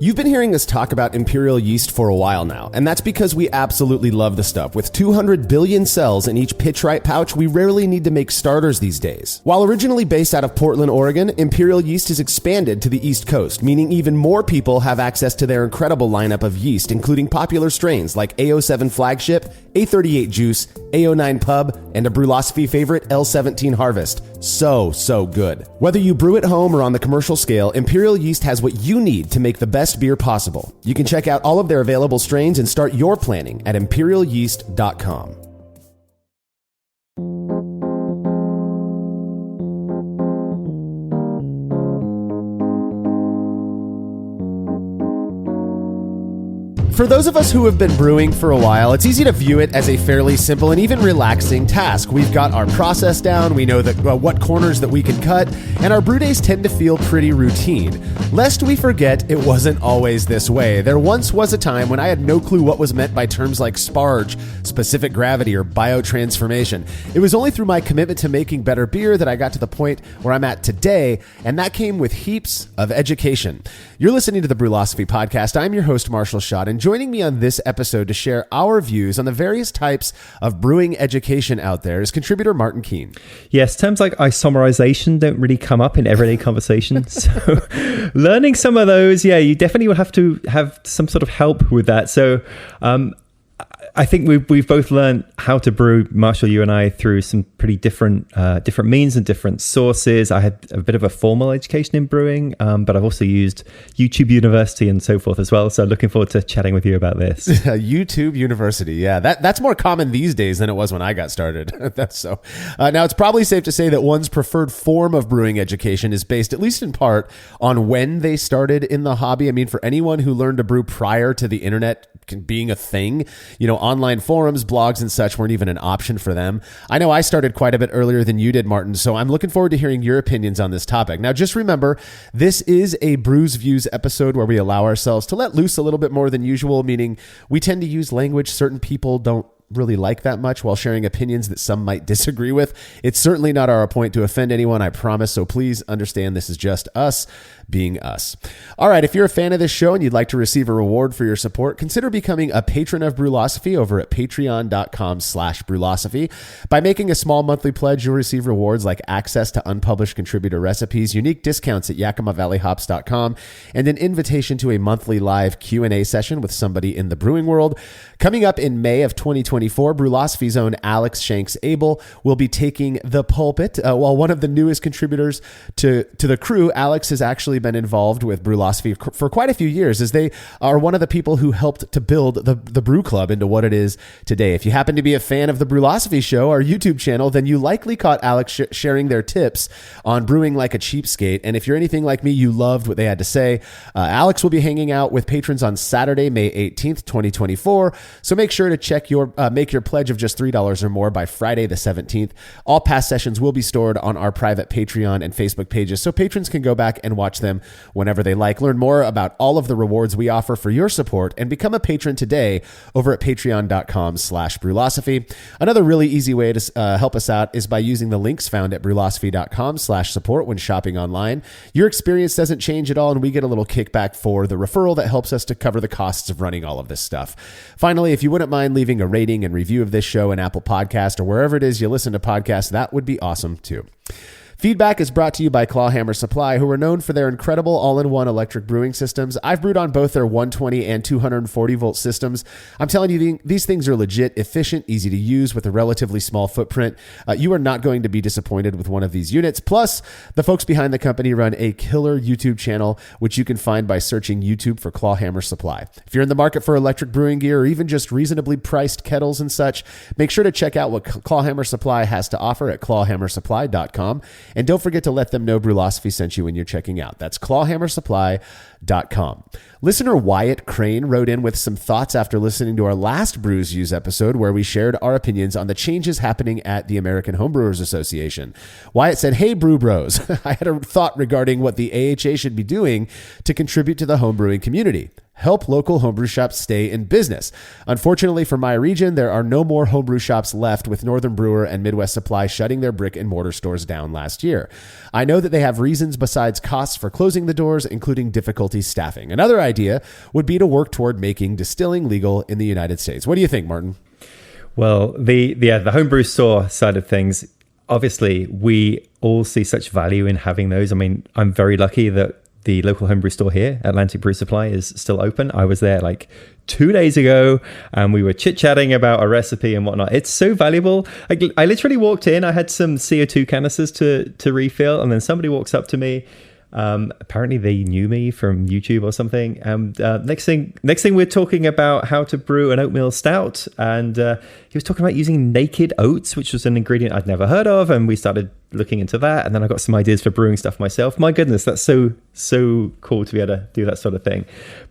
You've been hearing us talk about imperial yeast for a while now, and that's because we absolutely love the stuff. With 200 billion cells in each pitch-right pouch, we rarely need to make starters these days. While originally based out of Portland, Oregon, imperial yeast has expanded to the East Coast, meaning even more people have access to their incredible lineup of yeast, including popular strains like A07 Flagship, A38 Juice, A09 Pub, and a Brewlosophy favorite, L17 Harvest. So good. Whether you brew at home or on the commercial scale, imperial yeast has what you need to make the best beer possible. You can check out all of their available strains and start your planning at imperialyeast.com. For those of us who have been brewing for a while, it's easy to view it as a fairly simple and even relaxing task. We've got our process down, we know that what corners that we can cut, and our brew days tend to feel pretty routine. Lest we forget, it wasn't always this way. There once was a time when I had no clue what was meant by terms like sparge, specific gravity, or biotransformation. It was only through my commitment to making better beer that I got to the point where I'm at today, and that came with heaps of education. You're listening to the Brewlosophy Podcast. I'm your host, Marshall Schott, and joining me on this episode to share our views on the various types of brewing education out there is contributor Martin Keene. Yes, terms like isomerization don't really come up in everyday conversation. So learning some of those, you definitely will have to have some sort of help with that. So I think we've both learned how to brew, Marshall, you and I, through some pretty different means and different sources. I had a bit of a formal education in brewing, but I've also used YouTube University and so forth as well. So looking forward to chatting with you about this. YouTube University, yeah, that's more common these days than it was when I got started. Now it's probably safe to say that one's preferred form of brewing education is based, at least in part, on when they started in the hobby. I mean, for anyone who learned to brew prior to the internet being a thing, online forums, blogs, and such weren't even an option for them. I know I started quite a bit earlier than you did, Martin, so I'm looking forward to hearing your opinions on this topic. Now, just remember, this is a Brews Views episode where we allow ourselves to let loose a little bit more than usual, meaning we tend to use language certain people don't really like that much while sharing opinions that some might disagree with. It's certainly not our point to offend anyone, I promise, so please understand this is just us being us. All right, if you're a fan of this show and you'd like to receive a reward for your support, consider becoming a patron of Brewlosophy over at patreon.com/Brewlosophy. By making a small monthly pledge, you'll receive rewards like access to unpublished contributor recipes, unique discounts at YakimaValleyHops.com, and an invitation to a monthly live Q&A session with somebody in the brewing world. Coming up in May of 2024, Brewlosophy's own Alex Shanks-Abel will be taking the pulpit. While one of the newest contributors to the crew, Alex has actually been involved with Brewlosophy for quite a few years, as they are one of the people who helped to build the Brew Club into what it is today. If you happen to be a fan of the Brewlosophy Show, our YouTube channel, then you likely caught Alex sharing their tips on brewing like a cheapskate. And if you're anything like me, you loved what they had to say. Alex will be hanging out with patrons on Saturday, May 18th, 2024. So make sure to make your pledge of just $3 or more by Friday the 17th. All past sessions will be stored on our private Patreon and Facebook pages, so patrons can go back and watch them whenever they like. Learn more about all of the rewards we offer for your support and become a patron today over at patreon.com/Brewlosophy. Another really easy way to help us out is by using the links found at brewlosophy.com/support when shopping online. Your experience doesn't change at all, and we get a little kickback for the referral that helps us to cover the costs of running all of this stuff. Finally, if you wouldn't mind leaving a rating and review of this show in Apple Podcast or wherever it is you listen to podcasts, that would be awesome too. Feedback is brought to you by Clawhammer Supply, who are known for their incredible all-in-one electric brewing systems. I've brewed on both their 120 and 240 volt systems. I'm telling you, these things are legit, efficient, easy to use with a relatively small footprint. You are not going to be disappointed with one of these units. Plus, the folks behind the company run a killer YouTube channel, which you can find by searching YouTube for Clawhammer Supply. If you're in the market for electric brewing gear or even just reasonably priced kettles and such, make sure to check out what Clawhammer Supply has to offer at clawhammersupply.com. And don't forget to let them know Brewlosophy sent you when you're checking out. That's clawhammersupply.com. Listener Wyatt Crane wrote in with some thoughts after listening to our last Brews Views episode, where we shared our opinions on the changes happening at the American Homebrewers Association. Wyatt said, "Hey, Brew Bros, I had a thought regarding what the AHA should be doing to contribute to the homebrewing community. help local homebrew shops stay in business. Unfortunately for my region, there are no more homebrew shops left, with Northern Brewer and Midwest Supply shutting their brick and mortar stores down last year. I know that they have reasons besides costs for closing the doors, including difficulty staffing. Another idea would be to work toward making distilling legal in the United States. What do you think, Martin? Well, the homebrew store side of things, obviously, we all see such value in having those. I mean, I'm very lucky that the local homebrew store here, Atlantic Brew Supply, is still open. I was there like 2 days ago and we were chit-chatting about a recipe and whatnot. It's so valuable. I literally walked in, I had some CO2 canisters to refill, and then somebody walks up to me. Apparently they knew me from YouTube or something. And next thing we're talking about how to brew an oatmeal stout. And he was talking about using naked oats, which was an ingredient I'd never heard of. And we started looking into that. And then I got some ideas for brewing stuff myself. My goodness, that's so cool to be able to do that sort of thing.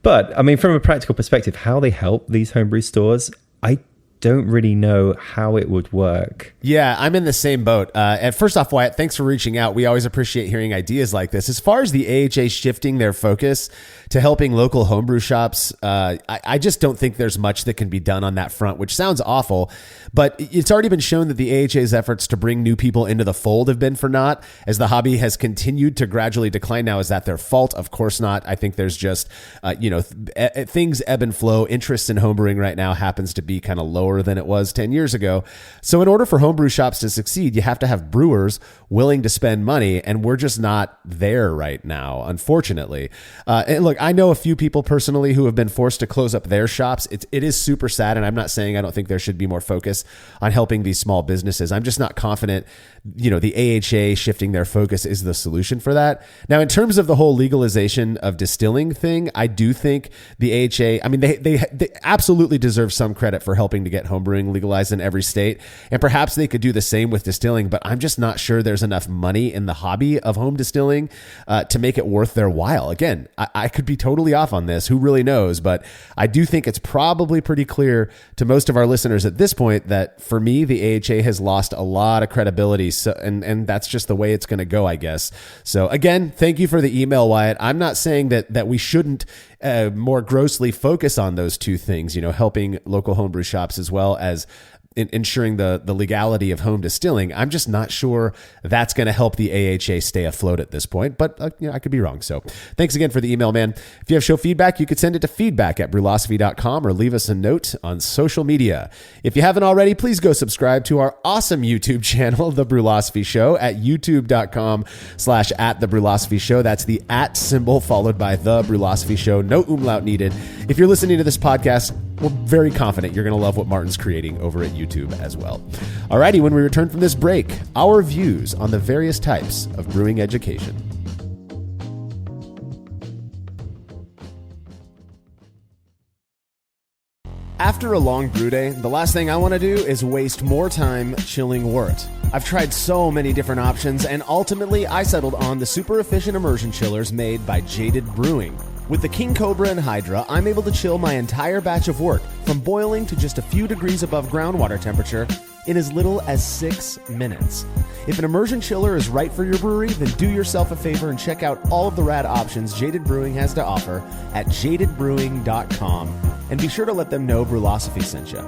But I mean, from a practical perspective, how they help these homebrew stores, I don't really know how it would work. Yeah, I'm in the same boat. And first off, Wyatt, thanks for reaching out. We always appreciate hearing ideas like this. As far as the AHA shifting their focus to helping local homebrew shops, I just don't think there's much that can be done on that front, which sounds awful. But it's already been shown that the AHA's efforts to bring new people into the fold have been for naught, as the hobby has continued to gradually decline. Now, is that their fault? Of course not. I think there's just, things ebb and flow. Interest in homebrewing right now happens to be kind of lower than it was 10 years ago. So in order for homebrew shops to succeed, you have to have brewers willing to spend money, and we're just not there right now, unfortunately. And look, I know a few people personally who have been forced to close up their shops. It is super sad, and I'm not saying I don't think there should be more focus on helping these small businesses. I'm just not confident, the AHA shifting their focus is the solution for that. Now, in terms of the whole legalization of distilling thing, I do think the AHA, I mean, they absolutely deserve some credit for helping to get homebrewing legalized in every state. And perhaps they could do the same with distilling, but I'm just not sure there's enough money in the hobby of home distilling to make it worth their while. Again, I could be totally off on this. Who really knows? But I do think it's probably pretty clear to most of our listeners at this point that for me, the AHA has lost a lot of credibility. So, and that's just the way it's going to go, I guess. So again, thank you for the email, Wyatt. I'm not saying that we shouldn't more grossly focus on those two things, helping local homebrew shops as well as ensuring the legality of home distilling. I'm just not sure that's going to help the AHA stay afloat at this point, but I could be wrong. So thanks again for the email, man. If you have show feedback, you could send it to feedback@brewlosophy.com or leave us a note on social media. If you haven't already, please go subscribe to our awesome YouTube channel, The Brewlosophy Show, at youtube.com/@The Show. That's the @ symbol followed by The Brewlosophy Show. No umlaut needed. If you're listening to this podcast, we're very confident you're going to love what Martin's creating over at YouTube as well. Alrighty, when we return from this break, our views on the various types of brewing education. After a long brew day, the last thing I want to do is waste more time chilling wort. I've tried so many different options, and ultimately I settled on the super efficient immersion chillers made by Jaded Brewing. With the King Cobra and Hydra, I'm able to chill my entire batch of wort from boiling to just a few degrees above groundwater temperature in as little as 6 minutes. If an immersion chiller is right for your brewery, then do yourself a favor and check out all of the rad options Jaded Brewing has to offer at jadedbrewing.com, and be sure to let them know Brewlosophy sent you.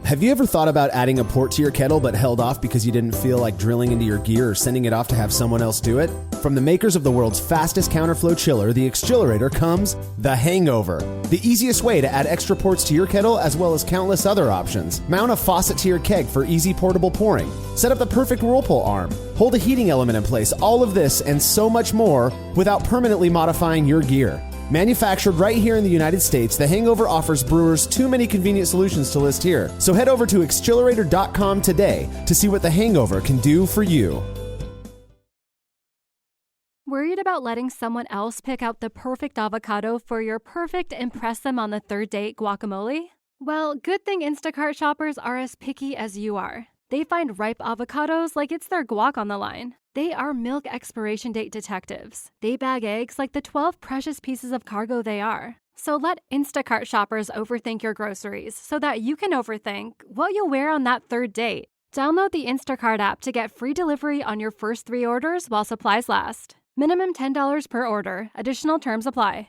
Have you ever thought about adding a port to your kettle but held off because you didn't feel like drilling into your gear or sending it off to have someone else do it? From the makers of the world's fastest counterflow chiller, the Exchillerator, comes the Hangover, the easiest way to add extra ports to your kettle as well as countless other options. Mount a faucet to your keg for easy portable pouring. Set up the perfect whirlpool arm. Hold a heating element in place. All of this and so much more without permanently modifying your gear. Manufactured right here in the United States, the Hangover offers brewers too many convenient solutions to list here. So head over to Exchillerator.com today to see what the Hangover can do for you. Worried about letting someone else pick out the perfect avocado for your perfect impress them on the third date guacamole? Well, good thing Instacart shoppers are as picky as you are. They find ripe avocados like it's their guac on the line. They are milk expiration date detectives. They bag eggs like the 12 precious pieces of cargo they are. So let Instacart shoppers overthink your groceries so that you can overthink what you'll wear on that third date. Download the Instacart app to get free delivery on your first 3 orders while supplies last. Minimum $10 per order. Additional terms apply.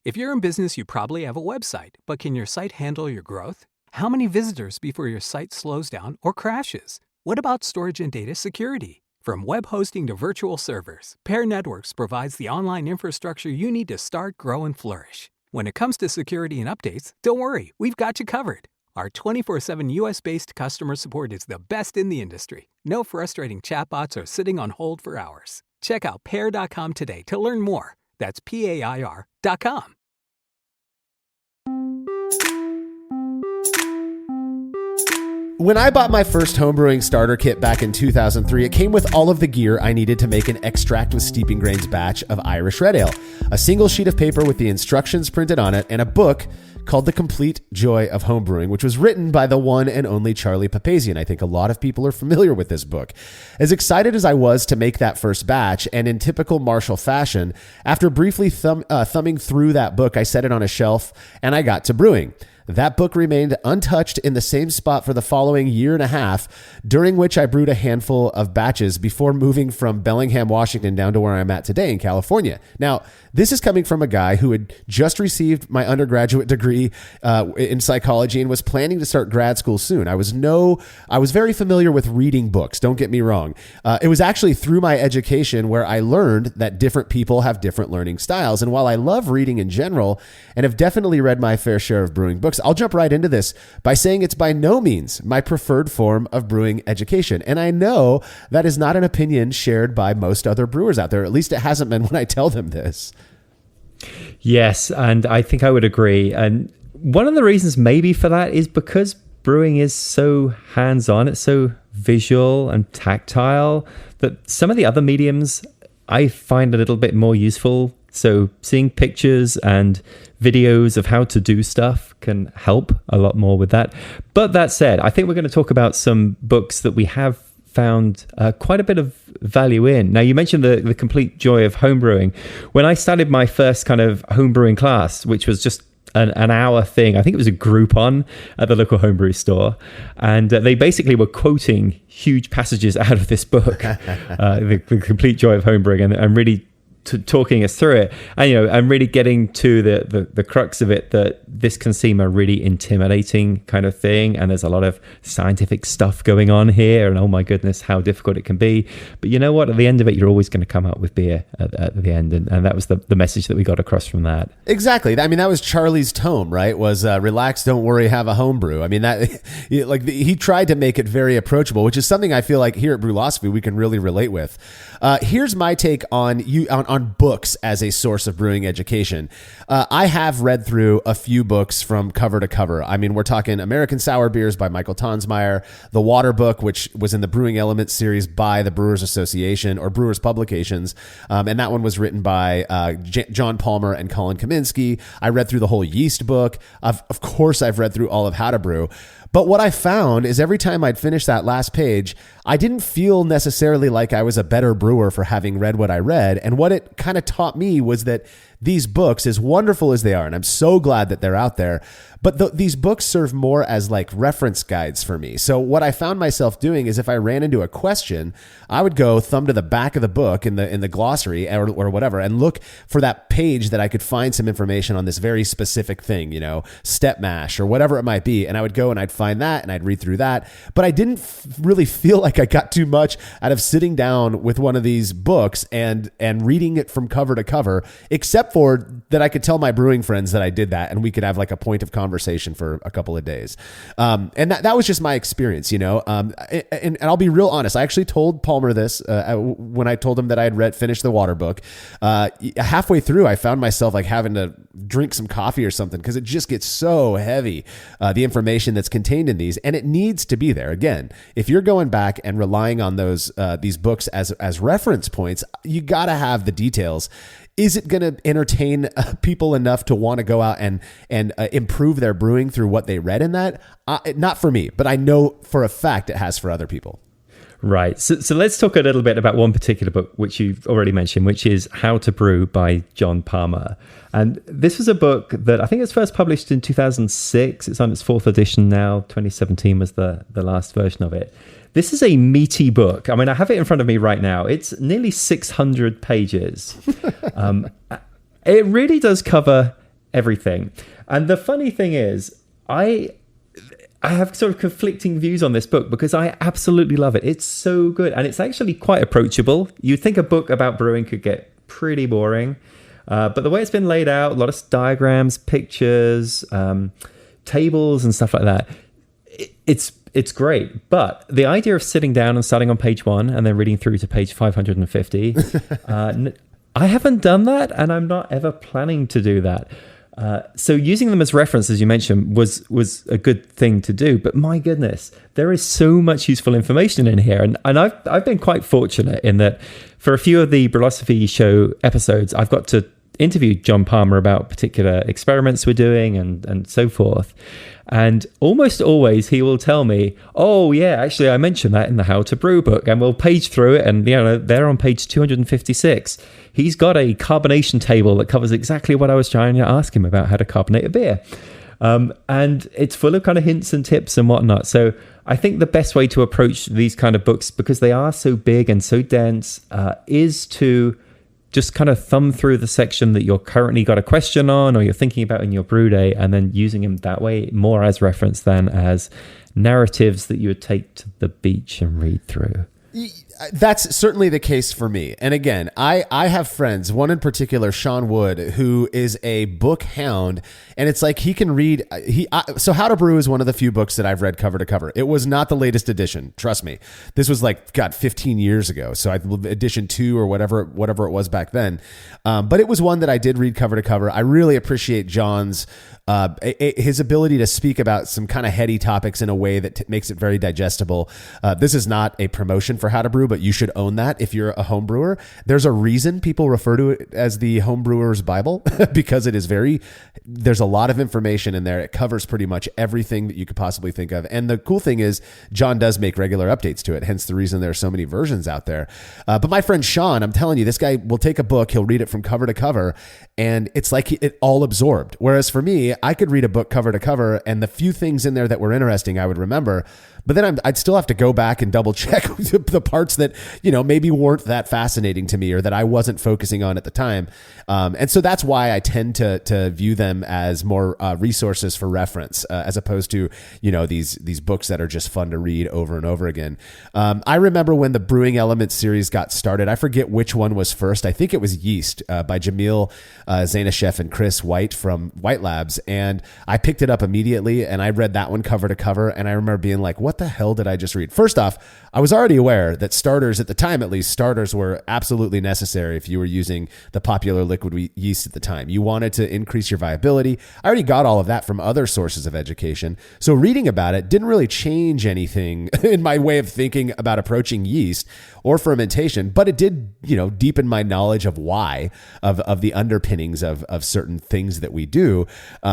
If you're in business, you probably have a website, but can your site handle your growth? How many visitors before your site slows down or crashes? What about storage and data security? From web hosting to virtual servers, Pair Networks provides the online infrastructure you need to start, grow, and flourish. When it comes to security and updates, don't worry, we've got you covered. Our 24/7 US-based customer support is the best in the industry. No frustrating chatbots or sitting on hold for hours. Check out pair.com today to learn more. That's PAIR.com. When I bought my first homebrewing starter kit back in 2003, it came with all of the gear I needed to make an extract with steeping grains batch of Irish Red Ale, a single sheet of paper with the instructions printed on it, and a book called The Complete Joy of Homebrewing, which was written by the one and only Charlie Papazian. I think a lot of people are familiar with this book. As excited as I was to make that first batch, and in typical Marshall fashion, after briefly thumbing through that book, I set it on a shelf and I got to brewing. That book remained untouched in the same spot for the following year and a half, during which I brewed a handful of batches before moving from Bellingham, Washington down to where I'm at today in California. Now, this is coming from a guy who had just received my undergraduate degree in psychology and was planning to start grad school soon. I was very familiar with reading books, don't get me wrong. It was actually through my education where I learned that different people have different learning styles. And while I love reading in general and have definitely read my fair share of brewing books, I'll jump right into this by saying it's by no means my preferred form of brewing education. And I know that is not an opinion shared by most other brewers out there. At least it hasn't been when I tell them this. Yes, and I think I would agree. And one of the reasons maybe for that is because brewing is so hands-on, it's so visual and tactile that some of the other mediums I find a little bit more useful. So seeing pictures and videos of how to do stuff can help a lot more with that. But that said, I think we're going to talk about some books that we have found quite a bit of value in. Now, you mentioned the Complete Joy of Homebrewing. When I started my first kind of homebrewing class, which was just an hour thing, I think it was a Groupon at the local homebrew store, and they basically were quoting huge passages out of this book, the Complete Joy of Homebrewing, and really talking us through it, and and really getting to the crux of it, that this can seem a really intimidating kind of thing, and there's a lot of scientific stuff going on here, and oh my goodness, how difficult it can be. But you know what, at the end of it, you're always going to come up with beer at the end, and that was the message that we got across from that. Exactly. I mean, that was Charlie's tome, right? Was relax, don't worry, have a homebrew. I mean, that he tried to make it very approachable, which is something I feel like here at Brewlosophy we can really relate with. Here's my take on books as a source of brewing education. I have read through a few books from cover to cover. I mean, we're talking American Sour Beers by Michael Tonsmeyer, The Water Book, which was in the Brewing Elements series by the Brewers Association or Brewers Publications, and that one was written by John Palmer and Colin Kaminsky. I read through the whole yeast book. Of course, I've read through all of How to Brew. But what I found is every time I'd finish that last page, I didn't feel necessarily like I was a better brewer for having read what I read. And what it kind of taught me was that these books, as wonderful as they are, and I'm so glad that they're out there, but these books serve more as like reference guides for me. So what I found myself doing is if I ran into a question, I would go thumb to the back of the book in the glossary or whatever and look for that page that I could find some information on this very specific thing, step mash or whatever it might be. And I would go and I'd find that and I'd read through that. But I didn't really feel like I got too much out of sitting down with one of these books and reading it from cover to cover, except for that I could tell my brewing friends that I did that and we could have like a point of conversation for a couple of days. And that was just my experience, and I'll be real honest. I actually told Palmer this when I told him that I had finished The Water Book. Halfway through, I found myself like having to drink some coffee or something because it just gets so heavy, the information that's contained in these, and it needs to be there. Again, if you're going back and relying on these books as reference points, you got to have the details. Is it going to entertain people enough to want to go out and improve their brewing through what they read in that? Not for me, but I know for a fact it has for other people. Right. So let's talk a little bit about one particular book, which you've already mentioned, which is How to Brew by John Palmer. And this was a book that I think it was first published in 2006. It's on its fourth edition now. 2017 was the last version of it. This is a meaty book. I mean, I have it in front of me right now. It's nearly 600 pages. It really does cover everything. And the funny thing is, I have sort of conflicting views on this book because I absolutely love it. It's so good. And it's actually quite approachable. You'd think a book about brewing could get pretty boring. But the way it's been laid out, a lot of diagrams, pictures, tables and stuff like that, it's great. But the idea of sitting down and starting on page 1 and then reading through to page 550, I haven't done that, and I'm not ever planning to do that. So using them as reference, as you mentioned, was a good thing to do. But my goodness, there is so much useful information in here. And I've been quite fortunate in that for a few of the Brewlosophy Show episodes, I've got to interview John Palmer about particular experiments we're doing and so forth. And almost always he will tell me, oh yeah, actually I mentioned that in the How to Brew book, and we'll page through it. And they're on page 256. He's got a carbonation table that covers exactly what I was trying to ask him about how to carbonate a beer. And it's full of kind of hints and tips and whatnot. So I think the best way to approach these kind of books, because they are so big and so dense, is to just kind of thumb through the section that you're currently got a question on or you're thinking about in your brew day, and then using them that way more as reference than as narratives that you would take to the beach and read through. That's certainly the case for me. And again, I have friends, one in particular, Sean Wood, who is a book hound, and it's like he can read. So How to Brew is one of the few books that I've read cover to cover. It was not the latest edition, trust me. This was like, 15 years ago. So edition 2 or whatever it was back then. But it was one that I did read cover to cover. I really appreciate John's his ability to speak about some kind of heady topics in a way that makes it very digestible. This is not a promotion for How to Brew, but you should own that if you're a home brewer. There's a reason people refer to it as the home brewer's Bible because it is there's a lot of information in there. It covers pretty much everything that you could possibly think of. And the cool thing is John does make regular updates to it, hence the reason there are so many versions out there. But my friend Sean, I'm telling you, this guy will take a book, he'll read it from cover to cover, and it's like it all absorbed. Whereas for me, I could read a book cover to cover, and the few things in there that were interesting I would remember, but then I'd still have to go back and double check the parts that, maybe weren't that fascinating to me or that I wasn't focusing on at the time. And so that's why I tend to view them as more resources for reference as opposed to, these books that are just fun to read over and over again. I remember when the Brewing Elements series got started, I forget which one was first. I think it was Yeast by Jamil Zainasheff and Chris White from White Labs. And I picked it up immediately and I read that one cover to cover. And I remember being like, what the hell did I just read? First off, I was already aware that starters, at the time at least, starters were absolutely necessary if you were using the popular liquid yeast at the time. You wanted to increase your viability. I already got all of that from other sources of education. So reading about it didn't really change anything in my way of thinking about approaching yeast or fermentation, but it did, deepen my knowledge of why, of the underpinnings of certain things that we do.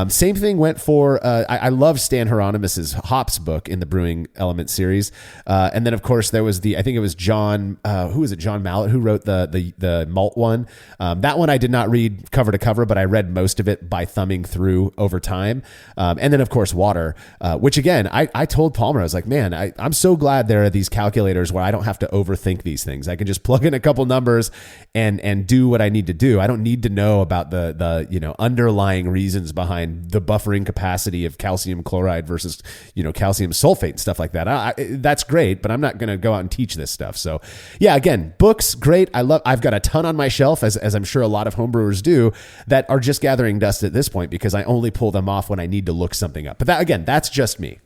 Same thing went for, I love Stan Hieronymus's hops book in the Brewing Element series. And then of course there was I think it was John, who was it? John Mallett, who wrote the malt one. That one I did not read cover to cover, but I read most of it by thumbing through over time. And then of course water, which again, I told Palmer, I was like, man, I'm so glad there are these calculators where I don't have to overthink these things. I can just plug in a couple numbers and do what I need to do. I don't need to know about the underlying reasons behind the buffering capacity of calcium chloride versus, calcium sulfate and stuff like that. That's great, but I'm not going to go out and teach this stuff. So yeah, again, books, great. I've got a ton on my shelf, as I'm sure a lot of homebrewers do, that are just gathering dust at this point because I only pull them off when I need to look something up. But that, again, that's just me.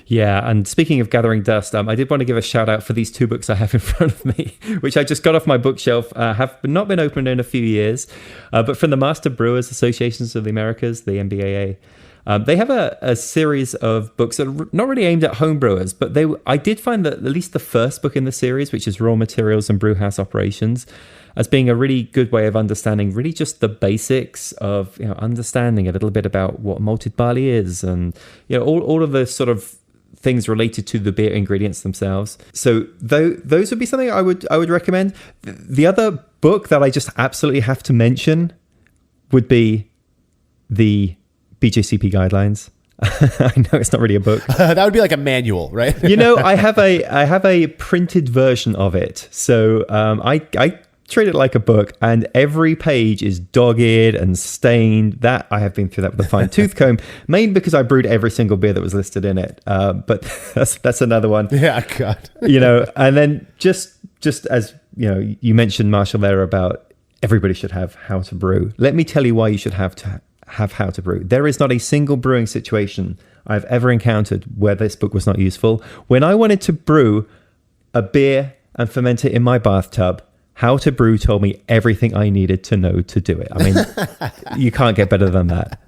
Yeah, and speaking of gathering dust, I did want to give a shout out for these 2 books I have in front of me, which I just got off my bookshelf, have not been opened in a few years, but from the Master Brewers Associations of the Americas, the MBAA. They have a series of books that are not really aimed at home brewers, but I did find that at least the first book in the series, which is Raw Materials and Brewhouse Operations, as being a really good way of understanding really just the basics of understanding a little bit about what malted barley is and all of the sort of things related to the beer ingredients themselves. So those would be something I would recommend. The other book that I just absolutely have to mention would be the BJCP guidelines. I know it's not really a book. That would be like a manual, right? I have a printed version of it. So I treat it like a book, and every page is dogged and stained. That I have been through that with a fine tooth comb, mainly because I brewed every single beer that was listed in it. But that's another one. Yeah, God. And then just as you mentioned, Marshall, there about everybody should have How to Brew. Let me tell you why you should have How to Brew. There is not a single brewing situation I've ever encountered where this book was not useful. When I wanted to brew a beer and ferment it in my bathtub, How to Brew told me everything I needed to know to do it. I mean, you can't get better than that.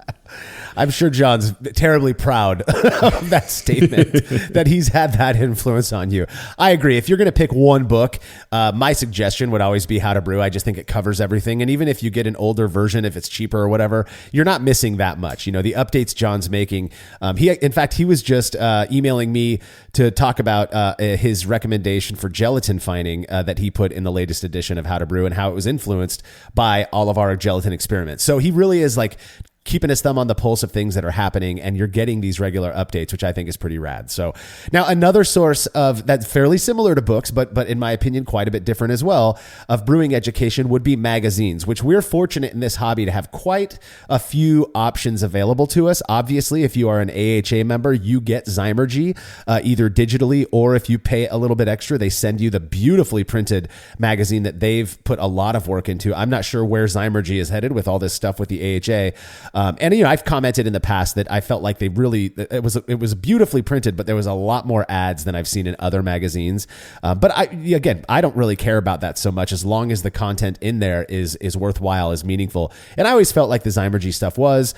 I'm sure John's terribly proud of that statement, that he's had that influence on you. I agree. If you're going to pick one book, my suggestion would always be How to Brew. I just think it covers everything. And even if you get an older version, if it's cheaper or whatever, you're not missing that much. The updates John's making. He was just emailing me to talk about his recommendation for gelatin fining that he put in the latest edition of How to Brew and how it was influenced by all of our gelatin experiments. So he really is like keeping his thumb on the pulse of things that are happening, and you're getting these regular updates, which I think is pretty rad. So now another source of that's fairly similar to books, but in my opinion, quite a bit different as well, of brewing education would be magazines, which we're fortunate in this hobby to have quite a few options available to us. Obviously, if you are an AHA member, you get Zymergy, either digitally, or if you pay a little bit extra, they send you the beautifully printed magazine that they've put a lot of work into. I'm not sure where Zymergy is headed with all this stuff with the AHA. I've commented in the past that I felt like it was beautifully printed, but there was a lot more ads than I've seen in other magazines. But I don't really care about that so much as long as the content in there is worthwhile, is meaningful. And I always felt like the Zymergy stuff was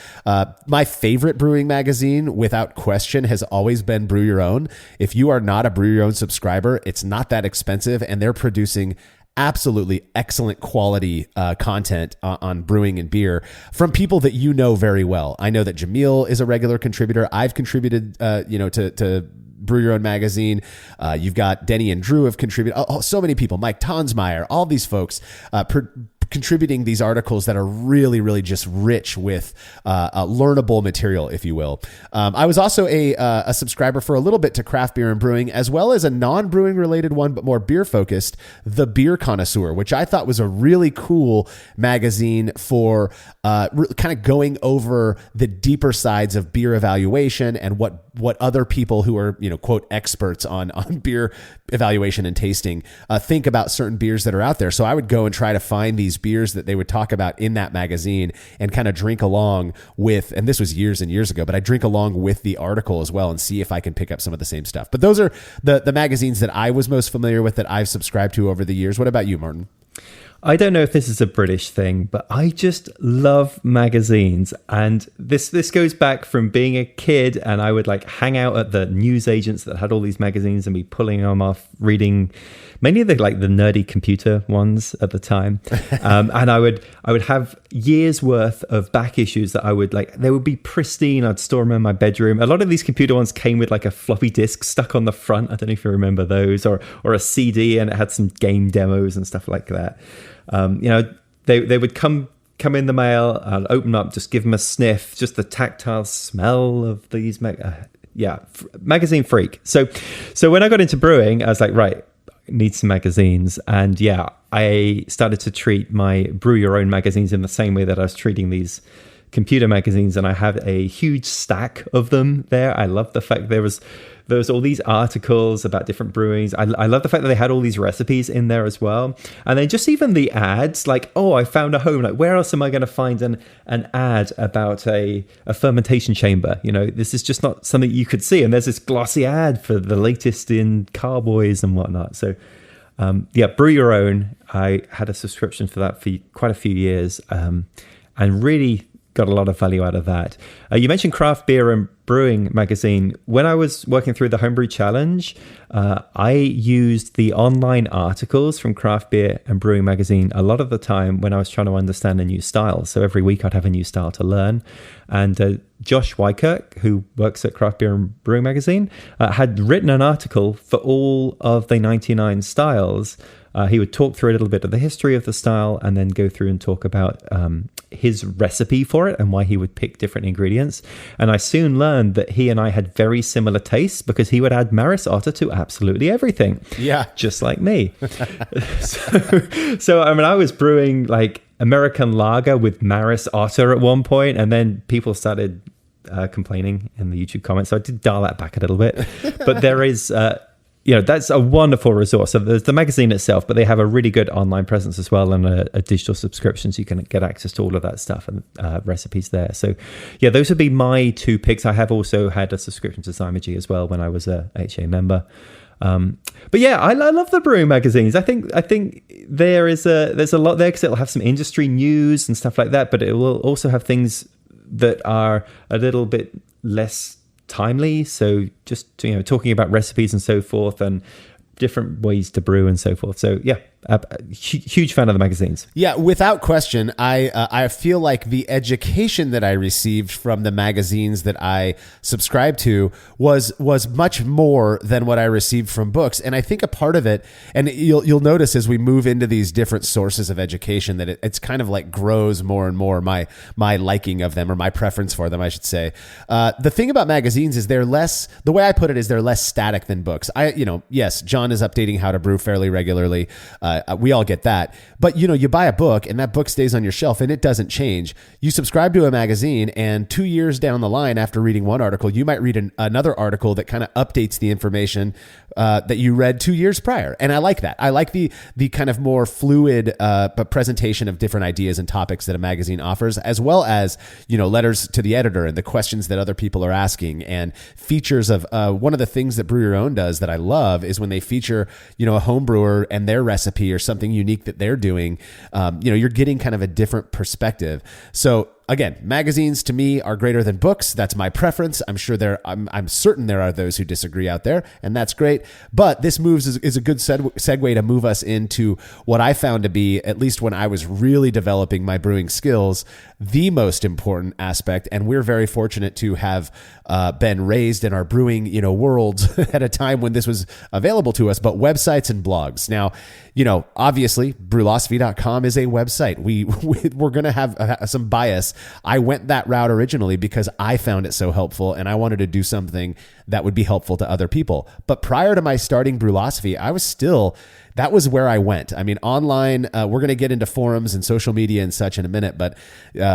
my favorite brewing magazine, without question, has always been Brew Your Own. If you are not a Brew Your Own subscriber, it's not that expensive, and they're producing absolutely excellent quality content on brewing and beer from people that you know very well. I know that Jamil is a regular contributor. I've contributed, to Brew Your Own magazine. You've got Denny and Drew have contributed. So many people, Mike Tonsmeyer, all these folks contributing these articles that are really, really just rich with learnable material, if you will. I was also a subscriber for a little bit to Craft Beer and Brewing, as well as a non-brewing related one, but more beer focused, The Beer Connoisseur, which I thought was a really cool magazine for kind of going over the deeper sides of beer evaluation and what other people who are, quote, experts on beer evaluation and tasting think about certain beers that are out there. So I would go and try to find these beers that they would talk about in that magazine and kind of drink along with, and this was years and years ago, but I drink along with the article as well and see if I can pick up some of the same stuff. But those are the magazines that I was most familiar with, that I've subscribed to over the years. What about you, Martin? I don't know if this is a British thing, but I just love magazines. And this goes back from being a kid, and I would hang out at the newsagents that had all these magazines and be pulling them off, reading mainly the nerdy computer ones at the time. And I would have years worth of back issues that I would they would be pristine. I'd store them in my bedroom. A lot of these computer ones came with a floppy disk stuck on the front. I don't know if you remember those, or a CD, and it had some game demos and stuff like that. They would come in the mail, and open up, just give them a sniff, just the tactile smell of these. Magazine freak. So when I got into brewing, I was like, right, need some magazines. And I started to treat my Brew Your Own magazines in the same way that I was treating these computer magazines, and I have a huge stack of them there. I love the fact there was all these articles about different brewings. I love the fact that they had all these recipes in there as well. And then just even the ads, I found a home. Where else am I going to find an ad about a fermentation chamber? This is just not something you could see. And there's this glossy ad for the latest in carboys and whatnot. So Brew Your Own. I had a subscription for that for quite a few years, and really got a lot of value out of that. You mentioned Craft Beer and Brewing magazine. When I was working through the Homebrew Challenge, I used the online articles from Craft Beer and Brewing magazine a lot of the time when I was trying to understand a new style. So every week I'd have a new style to learn. And Josh Wykirk, who works at Craft Beer and Brewing magazine, had written an article for all of the 99 styles He would talk through a little bit of the history of the style and then go through and talk about his recipe for it and why he would pick different ingredients. And I soon learned that he and I had very similar tastes because he would add Maris Otter to absolutely everything. Yeah. Just like me. So, I mean, I was brewing like American lager with Maris Otter at one point, and then people started complaining in the YouTube comments. So I did dial that back a little bit. But there is... that's a wonderful resource. So there's the magazine itself, but they have a really good online presence as well and a digital subscription, so you can get access to all of that stuff and recipes there. So yeah, those would be my two picks. I have also had a subscription to Zymergy as well when I was a HA member. But yeah, I love the brewing magazines. I think there's a lot there because it'll have some industry news and stuff like that, but it will also have things that are a little bit less timely, so just talking about recipes and so forth and different ways to brew and so forth. So yeah, huge fan of the magazines. Yeah, without question. I feel like the education that I received from the magazines that I subscribed to was much more than what I received from books. And I think a part of it, and you'll notice as we move into these different sources of education, that it's kind of like grows more and more my liking of them, or my preference for them, I should say. The thing about magazines is they're less, the way I put it is they're less static than books. Yes, John is updating How to Brew fairly regularly. We all get that. But, you buy a book and that book stays on your shelf and it doesn't change. You subscribe to a magazine and 2 years down the line after reading one article, you might read another article that kind of updates the information that you read 2 years prior. And I like that. I like the kind of more fluid presentation of different ideas and topics that a magazine offers, as well as, letters to the editor and the questions that other people are asking, and features of one of the things that Brew Your Own does that I love is when they feature, a home brewer and their recipe or something unique that they're doing. You're getting kind of a different perspective. So again, magazines to me are greater than books. That's my preference. I'm certain there are those who disagree out there, and that's great. But this is a good segue to move us into what I found to be, at least when I was really developing my brewing skills, the most important aspect. And we're very fortunate to have been raised in our brewing, worlds at a time when this was available to us, but websites and blogs. Now, obviously brewlosophy.com is a website. We're going to have some bias. I went that route originally because I found it so helpful and I wanted to do something that would be helpful to other people. But prior to my starting Brewlosophy, that was where I went. I mean, online, we're going to get into forums and social media and such in a minute, but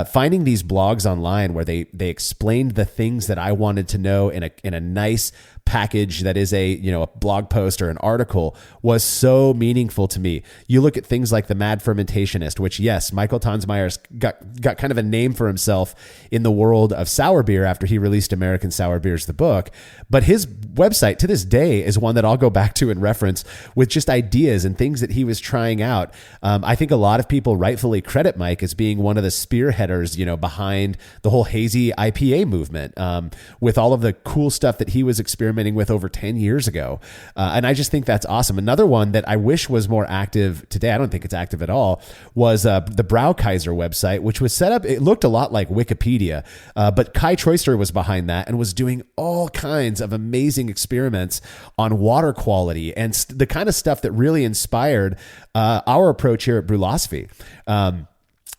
finding these blogs online where they explained the things that I wanted to know in a nice package that is a blog post or an article was so meaningful to me. You look at things like the Mad Fermentationist, which yes, Michael Tonsmeyer's got kind of a name for himself in the world of sour beer after he released American Sour Beers, the book. But his website to this day is one that I'll go back to and reference with just ideas and things that he was trying out. I think a lot of people rightfully credit Mike as being one of the spearheaders, behind the whole hazy IPA movement, with all of the cool stuff that he was experimenting with over 10 years ago. And I just think that's awesome. Another one that I wish was more active today, I don't think it's active at all, was the Braukaiser website, which was set up, it looked a lot like Wikipedia, but Kai Troyster was behind that and was doing all kinds of amazing experiments on water quality and the kind of stuff that really inspired our approach here at Brewlosophy.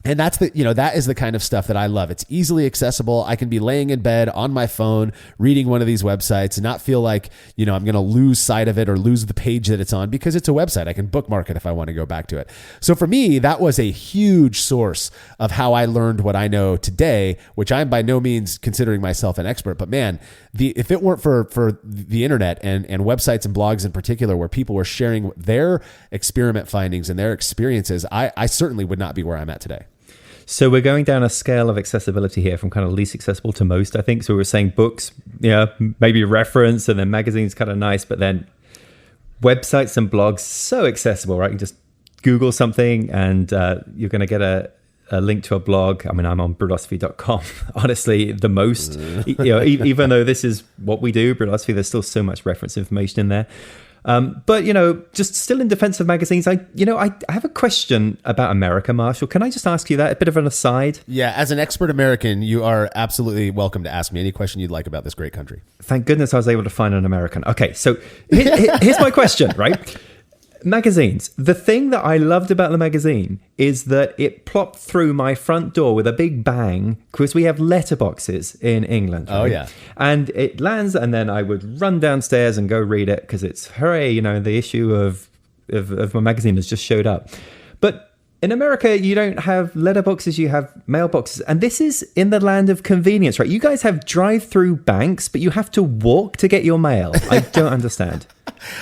And that's that is the kind of stuff that I love. It's easily accessible. I can be laying in bed on my phone, reading one of these websites and not feel like, I'm going to lose sight of it or lose the page that it's on because it's a website. I can bookmark it if I want to go back to it. So for me, that was a huge source of how I learned what I know today, which I'm by no means considering myself an expert, but man, if it weren't for the internet and websites and blogs in particular, where people were sharing their experiment findings and their experiences, I certainly would not be where I'm at today. So we're going down a scale of accessibility here from kind of least accessible to most, I think. So we were saying books, maybe reference, and then magazines kind of nice, but then websites and blogs, so accessible, right? You can just Google something and you're going to get a link to a blog. I mean, I'm on brewlosophy.com, honestly, the most, even though this is what we do, Brewlosophy, there's still so much reference information in there. But, just still in defense of magazines, I have a question about America, Marshall. Can I just ask you that? A bit of an aside? Yeah, as an expert American, you are absolutely welcome to ask me any question you'd like about this great country. Thank goodness I was able to find an American. Okay, so here's my question, right? Magazines. The thing that I loved about the magazine is that it plopped through my front door with a big bang, because we have letterboxes in England. Right? Oh, yeah. And it lands, and then I would run downstairs and go read it, because it's, hooray, the issue of my magazine has just showed up. But in America, you don't have letterboxes, you have mailboxes. And this is in the land of convenience, right? You guys have drive-through banks, but you have to walk to get your mail. I don't understand.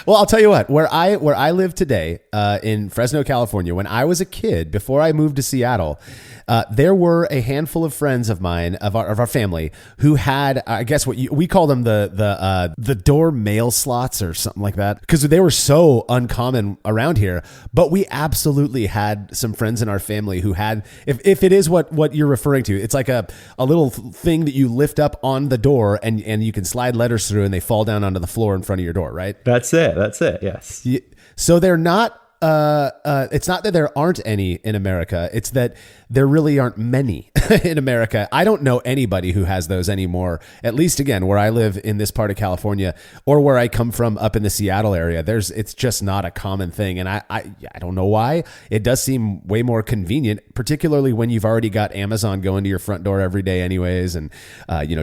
Well, I'll tell you what, where I live today, in Fresno, California, when I was a kid, before I moved to Seattle, there were a handful of friends of mine, of our family, who had, I guess we call them the door mail slots or something like that, because they were so uncommon around here. But we absolutely had some friends in our family who had, if it is what you're referring to, it's like a little thing that you lift up on the door and you can slide letters through and they fall down onto the floor in front of your door, right? That's it. Yes. So they're not, it's not that there aren't any in America. It's that there really aren't many in America. I don't know anybody who has those anymore, at least again, where I live in this part of California or where I come from up in the Seattle area. It's just not a common thing. And I don't know why. It does seem way more convenient, particularly when you've already got Amazon going to your front door every day anyways. And,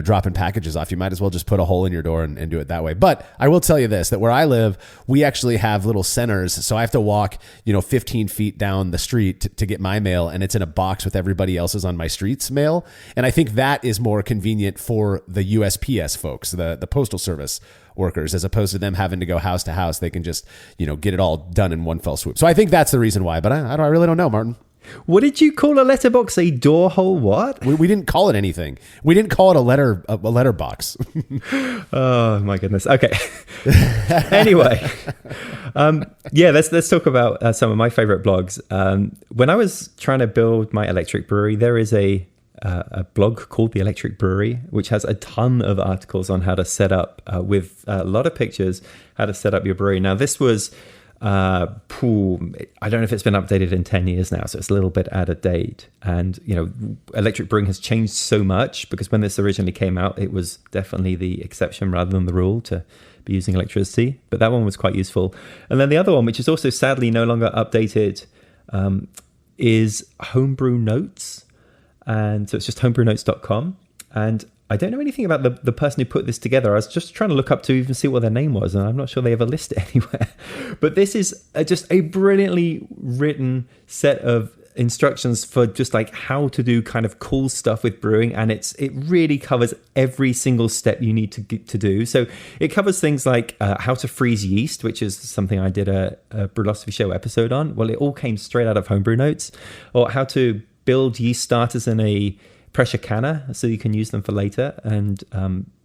dropping packages off, you might as well just put a hole in your door and do it that way. But I will tell you this, that where I live, we actually have little centers. So I have to walk, 15 feet down the street to get my mail, and it's in a box with everybody else's on my street's mail. And I think that is more convenient for the USPS folks, the Postal Service workers, as opposed to them having to go house to house. They can just, get it all done in one fell swoop. So I think that's the reason why, but I really don't know, Martin. What did you call a letterbox? A door hole? What? We didn't call it anything. We didn't call it a letter box. Oh my goodness. Okay. Anyway, let's talk about some of my favorite blogs. When I was trying to build my electric brewery, there is a blog called The Electric Brewery, which has a ton of articles on how to set up, with a lot of pictures, how to set up your brewery. Now, this was I don't know if it's been updated in 10 years now, so it's a little bit out of date. And electric brewing has changed so much, because when this originally came out, it was definitely the exception rather than the rule to be using electricity. But that one was quite useful. And then the other one, which is also sadly no longer updated, is Homebrew Notes. And so it's just homebrewnotes.com. And I don't know anything about the person who put this together. I was just trying to look up to even see what their name was, and I'm not sure they ever list it anywhere. But this is just a brilliantly written set of instructions for just like how to do kind of cool stuff with brewing, and it really covers every single step you need to do. So it covers things like how to freeze yeast, which is something I did a Brewlosophy Show episode on. Well, it all came straight out of Homebrew Notes. Or how to build yeast starters in a pressure canner so you can use them for later, and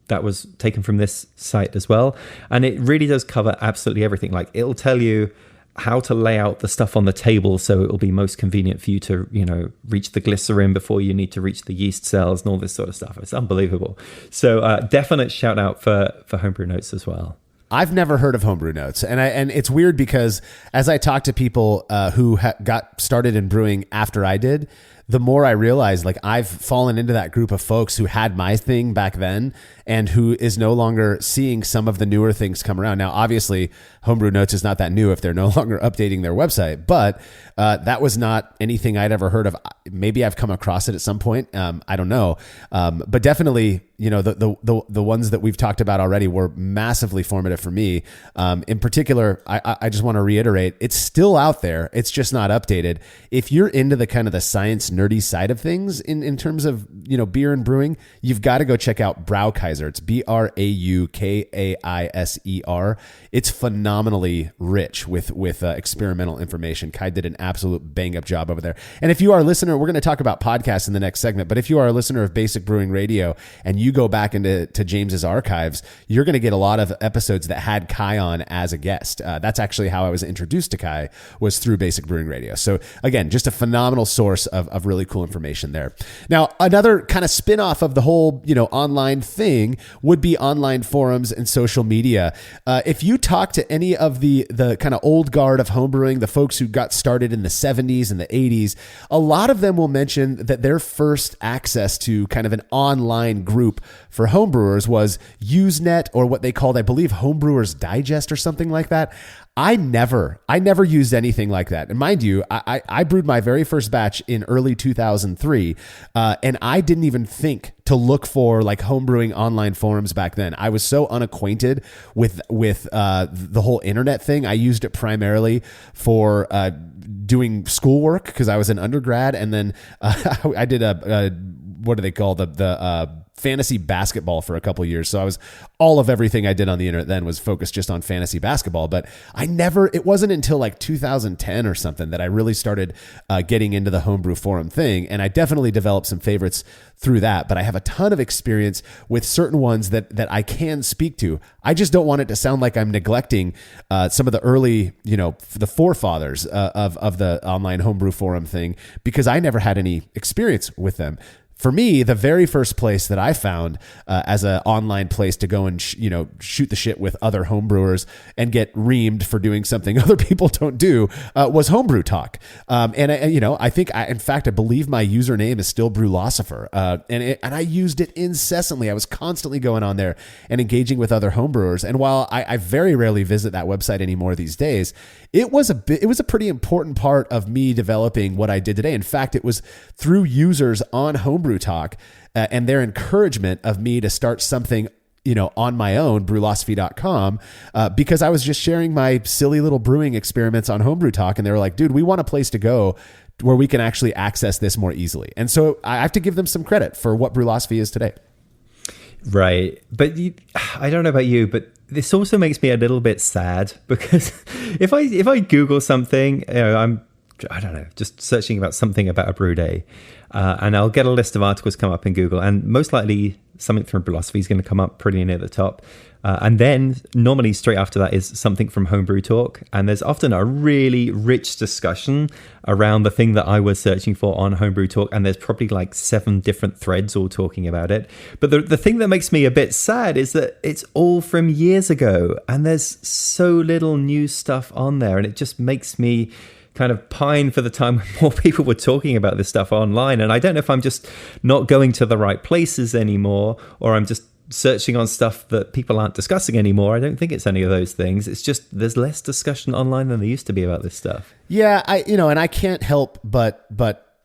that was taken from this site as well. And it really does cover absolutely everything. Like, it'll tell you how to lay out the stuff on the table so it will be most convenient for you to reach the glycerin before you need to reach the yeast cells and all this sort of stuff. It's unbelievable. So definite shout out for Homebrew Notes as well. I've never heard of Homebrew Notes, and it's weird because as I talk to people who got started in brewing after I did, the more I realize, like, I've fallen into that group of folks who had my thing back then and who is no longer seeing some of the newer things come around. Now, obviously, Homebrew Notes is not that new if they're no longer updating their website, but that was not anything I'd ever heard of. Maybe I've come across it at some point. I don't know. But definitely, the ones that we've talked about already were massively formative for me. In particular, I just want to reiterate, it's still out there. It's just not updated. If you're into the kind of the science nerdy side of things in terms of, beer and brewing, you've got to go check out Braukaiser. It's Braukaiser. It's phenomenally rich with experimental information. Kai did an absolute bang up job over there. And if you are a listener, we're going to talk about podcasts in the next segment, but if you are a listener of Basic Brewing Radio and you go back into James's archives, you're going to get a lot of episodes that had Kai on as a guest. That's actually how I was introduced to Kai, was through Basic Brewing Radio. So again, just a phenomenal source of really cool information there. Now, another kind of spin-off of the whole, online thing would be online forums and social media. If you talk to any of the kind of old guard of homebrewing, the folks who got started in the 70s and the 80s, a lot of them will mention that their first access to kind of an online group group for homebrewers was Usenet, or what they called, I believe, Homebrewers Digest or something like that. I never used anything like that. And mind you, I brewed my very first batch in early 2003, and I didn't even think to look for like homebrewing online forums back then. I was so unacquainted with the whole internet thing. I used it primarily for doing schoolwork because I was an undergrad, and then I did what do they call the fantasy basketball for a couple of years. So all of everything I did on the internet then was focused just on fantasy basketball. But it wasn't until like 2010 or something that I really started getting into the homebrew forum thing. And I definitely developed some favorites through that, but I have a ton of experience with certain ones that I can speak to. I just don't want it to sound like I'm neglecting some of the early, the forefathers of the online homebrew forum thing, because I never had any experience with them. For me, the very first place that I found as an online place to go and shoot the shit with other homebrewers and get reamed for doing something other people don't do was Homebrew Talk. And I believe my username is still Brewlosifer, and I used it incessantly. I was constantly going on there and engaging with other homebrewers. And while I very rarely visit that website anymore these days, it was a pretty important part of me developing what I did today. In fact, it was through users on Homebrew Talk and their encouragement of me to start something on my own, brewlosophy.com, because I was just sharing my silly little brewing experiments on Homebrew Talk, and they were like, dude, we want a place to go where we can actually access this more easily. And so I have to give them some credit for what Brewlosophy is today. Right. But I don't know about you, but this also makes me a little bit sad, because if I Google something, I don't know, just searching about something about a brew day, and I'll get a list of articles come up in Google, and most likely something from Brewlosophy is going to come up pretty near the top. And then normally straight after that is something from Homebrew Talk. And there's often a really rich discussion around the thing that I was searching for on Homebrew Talk. And there's probably like 7 different threads all talking about it. But the thing that makes me a bit sad is that it's all from years ago, and there's so little new stuff on there. And it just makes me kind of pine for the time when more people were talking about this stuff online. And I don't know if I'm just not going to the right places anymore, or I'm just searching on stuff that people aren't discussing anymore. I don't think it's any of those things. It's just there's less discussion online than there used to be about this stuff. Yeah, and I can't help but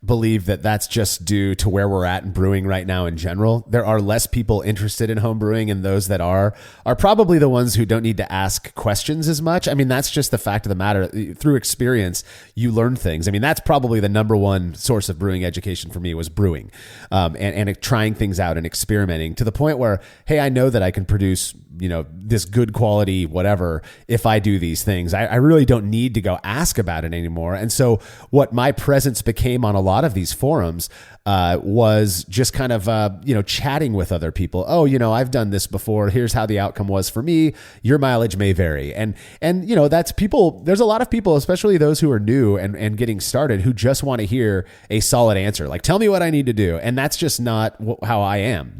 believe that that's just due to where we're at in brewing right now in general. There are less people interested in home brewing, and those that are probably the ones who don't need to ask questions as much. I mean, that's just the fact of the matter. Through experience, you learn things. I mean, that's probably the number one source of brewing education for me, was brewing, and trying things out and experimenting to the point where, hey, I know that I can produce, this good quality whatever if I do these things. I really don't need to go ask about it anymore. And so what my presence became on a lot of these forums was just kind of, chatting with other people. Oh, I've done this before. Here's how the outcome was for me. Your mileage may vary. And that's people. There's a lot of people, especially those who are new and getting started, who just want to hear a solid answer. Like, tell me what I need to do. And that's just not how I am.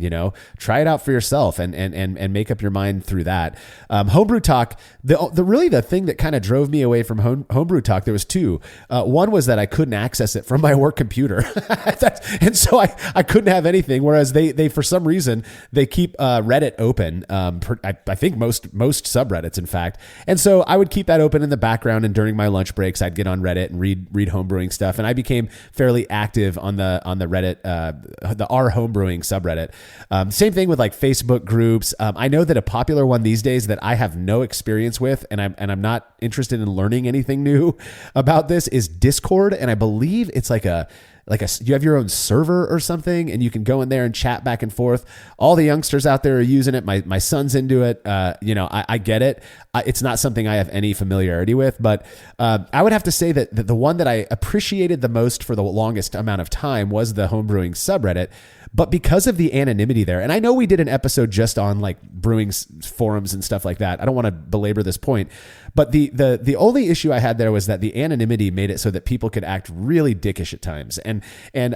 Try it out for yourself and make up your mind through that. Homebrew Talk, the thing that kind of drove me away from Homebrew Talk, there was 2. One was that I couldn't access it from my work computer. And so I couldn't have anything. Whereas they for some reason, they keep Reddit open. I think most subreddits, in fact. And so I would keep that open in the background. And during my lunch breaks, I'd get on Reddit and read homebrewing stuff. And I became fairly active on the Reddit, the R homebrewing subreddit. Same thing with like Facebook groups. I know that a popular one these days that I have no experience with, and I'm not interested in learning anything new about this, is Discord. And I believe it's like you have your own server or something, and you can go in there and chat back and forth. All the youngsters out there are using it. My son's into it. I get it. It's not something I have any familiarity with, but I would have to say that the one that I appreciated the most for the longest amount of time was the homebrewing subreddit. But because of the anonymity there, and I know we did an episode just on like brewing forums and stuff like that. I don't want to belabor this point, but the only issue I had there was that the anonymity made it so that people could act really dickish at times. And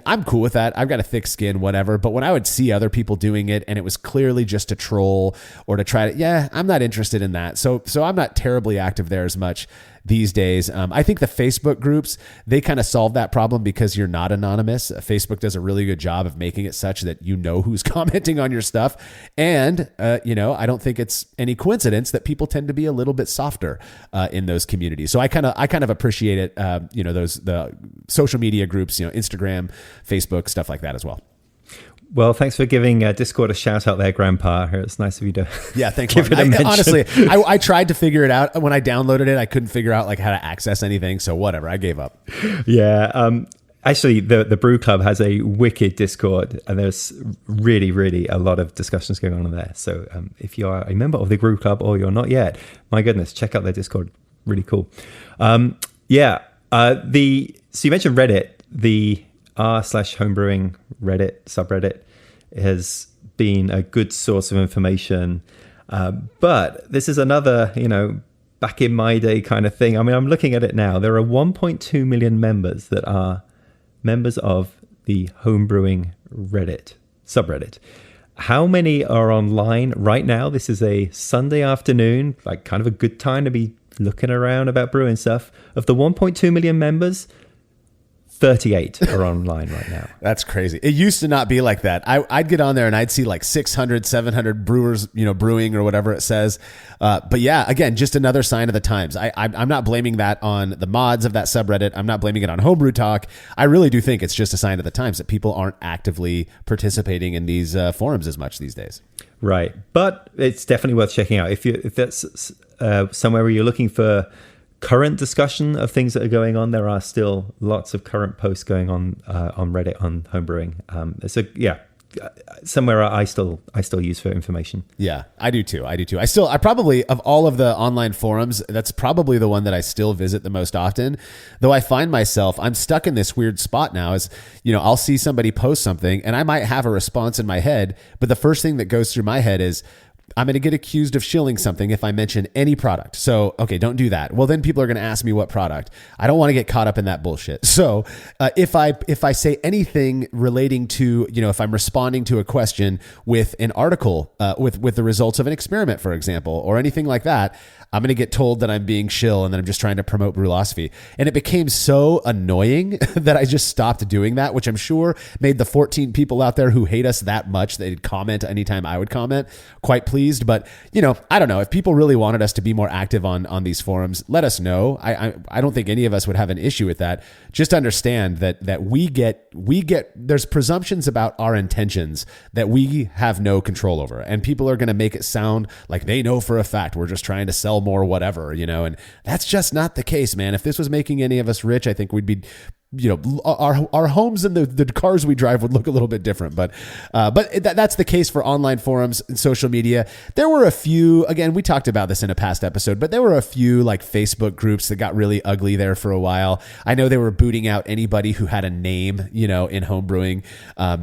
I'm cool with that. I've got a thick skin, whatever. But when I would see other people doing it and it was clearly just to troll or to try to, I'm not interested in that. So I'm not terribly active there as much these days. I think the Facebook groups, they kind of solve that problem because you're not anonymous. Facebook does a really good job of making it such that you know who's commenting on your stuff. And, I don't think it's any coincidence that people tend to be a little bit softer in those communities. So I kind of appreciate it, the social media groups, Instagram, Facebook, stuff like that as well. Well, thanks for giving Discord a shout out there, Grandpa. It's nice of you to thanks. give it a mention. Honestly, I tried to figure it out. When I downloaded it, I couldn't figure out how to access anything. So whatever, I gave up. Yeah. Actually, the Brew Club has a wicked Discord, and there's really, really a lot of discussions going on in there. So if you are a member of the Brew Club or you're not yet, my goodness, check out their Discord. Really cool. So you mentioned Reddit, the r/homebrewing Reddit subreddit has been a good source of information. But this is another, back in my day kind of thing. I mean, I'm looking at it now. There are 1.2 million members that are members of the homebrewing Reddit subreddit. How many are online right now? This is a Sunday afternoon, kind of a good time to be looking around about brewing stuff. Of the 1.2 million members, 38 are online right now. That's crazy. It used to not be like that. I'd get on there and I'd see 600, 700 brewers, brewing or whatever it says. But yeah, again, just another sign of the times. I'm not blaming that on the mods of that subreddit. I'm not blaming it on Homebrew Talk. I really do think it's just a sign of the times that people aren't actively participating in these forums as much these days. Right. But it's definitely worth checking out. If that's somewhere where you're looking for current discussion of things that are going on, there are still lots of current posts going on Reddit on homebrewing. Somewhere I still use for information. Yeah, I do too. I probably, of all of the online forums, that's probably the one that I still visit the most often. Though I find myself, I'm stuck in this weird spot now. I'll see somebody post something and I might have a response in my head, but the first thing that goes through my head is, I'm going to get accused of shilling something if I mention any product. So, okay, don't do that. Well, then people are going to ask me what product. I don't want to get caught up in that bullshit. So if I say anything relating to, if I'm responding to a question with an article, with the results of an experiment, for example, or anything like that, I'm going to get told that I'm being shill and that I'm just trying to promote Brewlosophy. And it became so annoying that I just stopped doing that, which I'm sure made the 14 people out there who hate us that much that they'd comment anytime I would comment quite pleased. But, I don't know. If people really wanted us to be more active on these forums, let us know. I don't think any of us would have an issue with that. Just understand that we get there's presumptions about our intentions that we have no control over. And people are going to make it sound like they know for a fact we're just trying to sell more, whatever, and that's just not the case, man. If this was making any of us rich, I think we'd be, our homes and the cars we drive would look a little bit different, but that's the case for online forums and social media. There were a few, again, we talked about this in a past episode, but there were a few Facebook groups that got really ugly there for a while. I know they were booting out anybody who had a name, in homebrewing,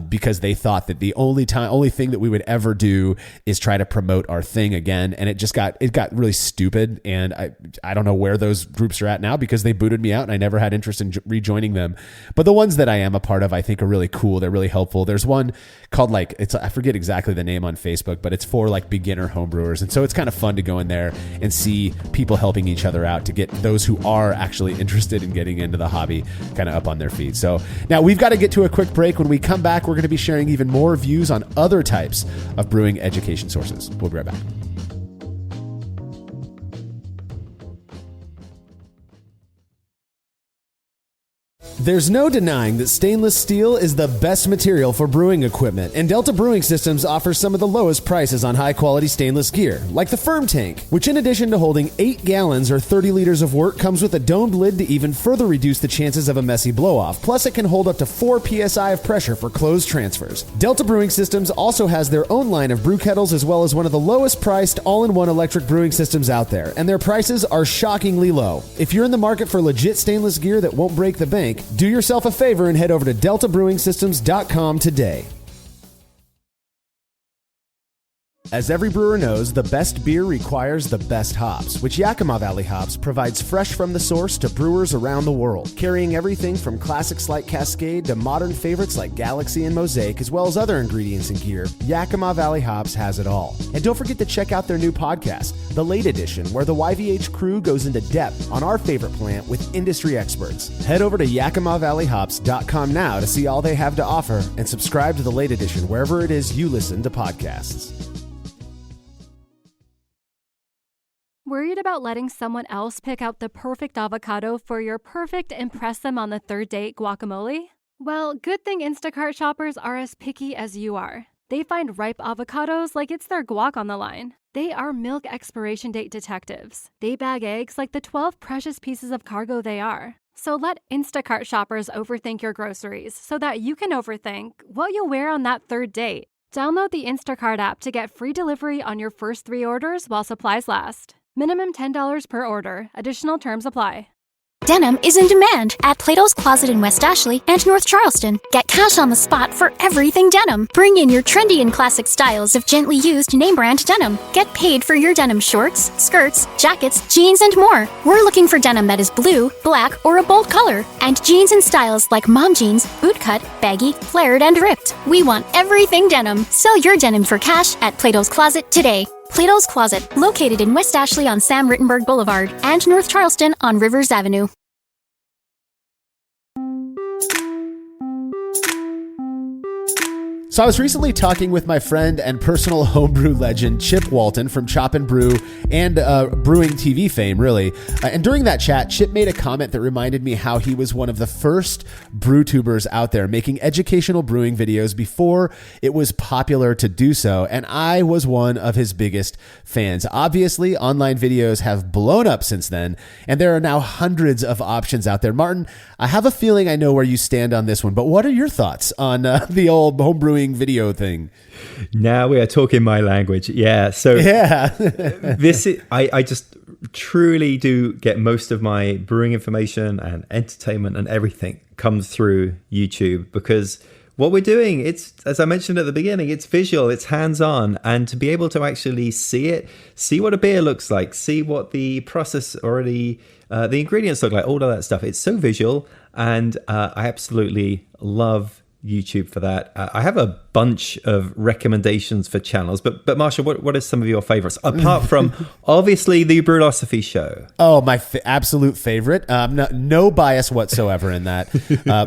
because they thought that the only thing that we would ever do is try to promote our thing again. And it got really stupid. And I don't know where those groups are at now because they booted me out and I never had interest in rejoining them. But the ones that I am a part of, I think are really cool. They're really helpful. There's one called I forget exactly the name on Facebook, but it's for beginner homebrewers. And so it's kind of fun to go in there and see people helping each other out to get those who are actually interested in getting into the hobby kind of up on their feet. So now we've got to get to a quick break. When we come back, we're going to be sharing even more views on other types of brewing education sources. We'll be right back. There's no denying that stainless steel is the best material for brewing equipment, and Delta Brewing Systems offers some of the lowest prices on high-quality stainless gear, like the Firm Tank, which in addition to holding 8 gallons or 30 liters of wort, comes with a domed lid to even further reduce the chances of a messy blow-off. Plus, it can hold up to 4 psi of pressure for closed transfers. Delta Brewing Systems also has their own line of brew kettles, as well as one of the lowest-priced all-in-one electric brewing systems out there, and their prices are shockingly low. If you're in the market for legit stainless gear that won't break the bank, do yourself a favor and head over to deltabrewingsystems.com today. As every brewer knows, the best beer requires the best hops, which Yakima Valley Hops provides fresh from the source to brewers around the world, carrying everything from classics like Cascade to modern favorites like Galaxy and Mosaic, as well as other ingredients and gear. Yakima Valley Hops has it all. And don't forget to check out their new podcast, The Late Edition, where the YVH crew goes into depth on our favorite plant with industry experts. Head over to YakimaValleyHops.com now to see all they have to offer and subscribe to The Late Edition wherever it is you listen to podcasts. Worried about letting someone else pick out the perfect avocado for your perfect impress them on the third date guacamole? Well, good thing Instacart shoppers are as picky as you are. They find ripe avocados like it's their guac on the line. They are milk expiration date detectives. They bag eggs like the 12 precious pieces of cargo they are. So let Instacart shoppers overthink your groceries so that you can overthink what you'll wear on that third date. Download the Instacart app to get free delivery on your first 3 orders while supplies last. Minimum $10 per order. Additional terms apply. Denim is in demand at Plato's Closet in West Ashley and North Charleston. Get cash on the spot for everything denim. Bring in your trendy and classic styles of gently used name brand denim. Get paid for your denim shorts, skirts, jackets, jeans, and more. We're looking for denim that is blue, black, or a bold color, and jeans in styles like mom jeans, bootcut, baggy, flared, and ripped. We want everything denim. Sell your denim for cash at Plato's Closet today. Plato's Closet, located in West Ashley on Sam Rittenberg Boulevard and North Charleston on Rivers Avenue. So I was recently talking with my friend and personal homebrew legend, Chip Walton from Chop and Brew and Brewing TV fame, really. And during that chat, Chip made a comment that reminded me how he was one of the first brew tubers out there making educational brewing videos before it was popular to do so. And I was one of his biggest fans. Obviously, online videos have blown up since then, and there are now hundreds of options out there. Martin, I have a feeling I know where you stand on this one, but what are your thoughts on the old homebrewing video thing? Now we are talking my language. Yeah. So I just truly do get most of my brewing information and entertainment and everything comes through YouTube, because what we're doing, it's, as I mentioned at the beginning, it's visual, it's hands-on, and to be able to actually see it, see what a beer looks like, see what the process already, the ingredients look like, all of that stuff. It's so visual, and I absolutely love YouTube for that. I have a bunch of recommendations for channels, but Marshall, what are some of your favorites apart from obviously the Brewlosophy show? Oh, my absolute favorite. No bias whatsoever in that.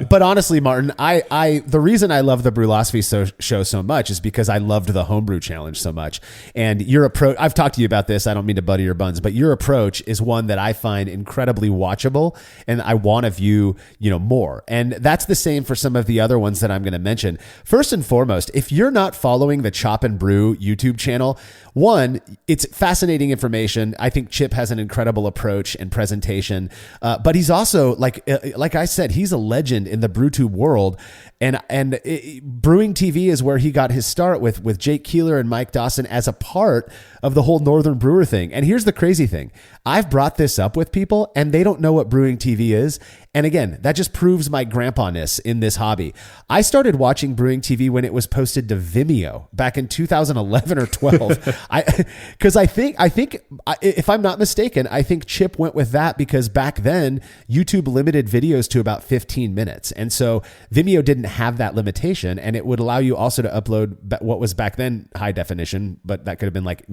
But honestly, Martin, the reason I love the Brewlosophy show so much is because I loved the Homebrew Challenge so much. And your approach, I've talked to you about this. I don't mean to butter your buns, but your approach is one that I find incredibly watchable, and I want to view, more. And that's the same for some of the other ones that I'm going to mention. First and foremost, if you're not following the Chop and Brew YouTube channel, one, it's fascinating information. I think Chip has an incredible approach and presentation, but he's also, like I said, he's a legend in the BrewTube world. And Brewing TV is where he got his start with Jake Keeler and Mike Dawson as a part of the whole Northern Brewer thing. And here's the crazy thing. I've brought this up with people and they don't know what Brewing TV is. And again, that just proves my grandpa-ness in this hobby. I started watching Brewing TV when it was posted to Vimeo back in 2011 or 12. Because I think, if I'm not mistaken, I think Chip went with that because back then YouTube limited videos to about 15 minutes. And so Vimeo didn't have that limitation, and it would allow you also to upload what was back then high definition, but that could have been like,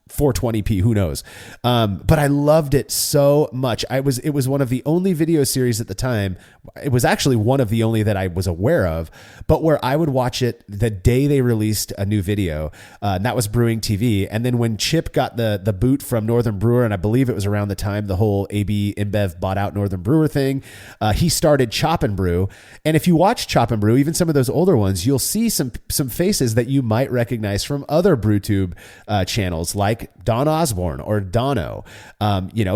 420p, who knows. But I loved it so much. It was one of the only video series at the time. It was actually one of the only that I was aware of, but where I would watch it the day they released a new video. And that was Brewing TV. And then when Chip got the boot from Northern Brewer, and I believe it was around the time the whole AB InBev bought out Northern Brewer thing, he started Chop and Brew. And if you watch Chop and Brew, even some of those older ones, you'll see some faces that you might recognize from other BrewTube channels like Don Osborne or Dono.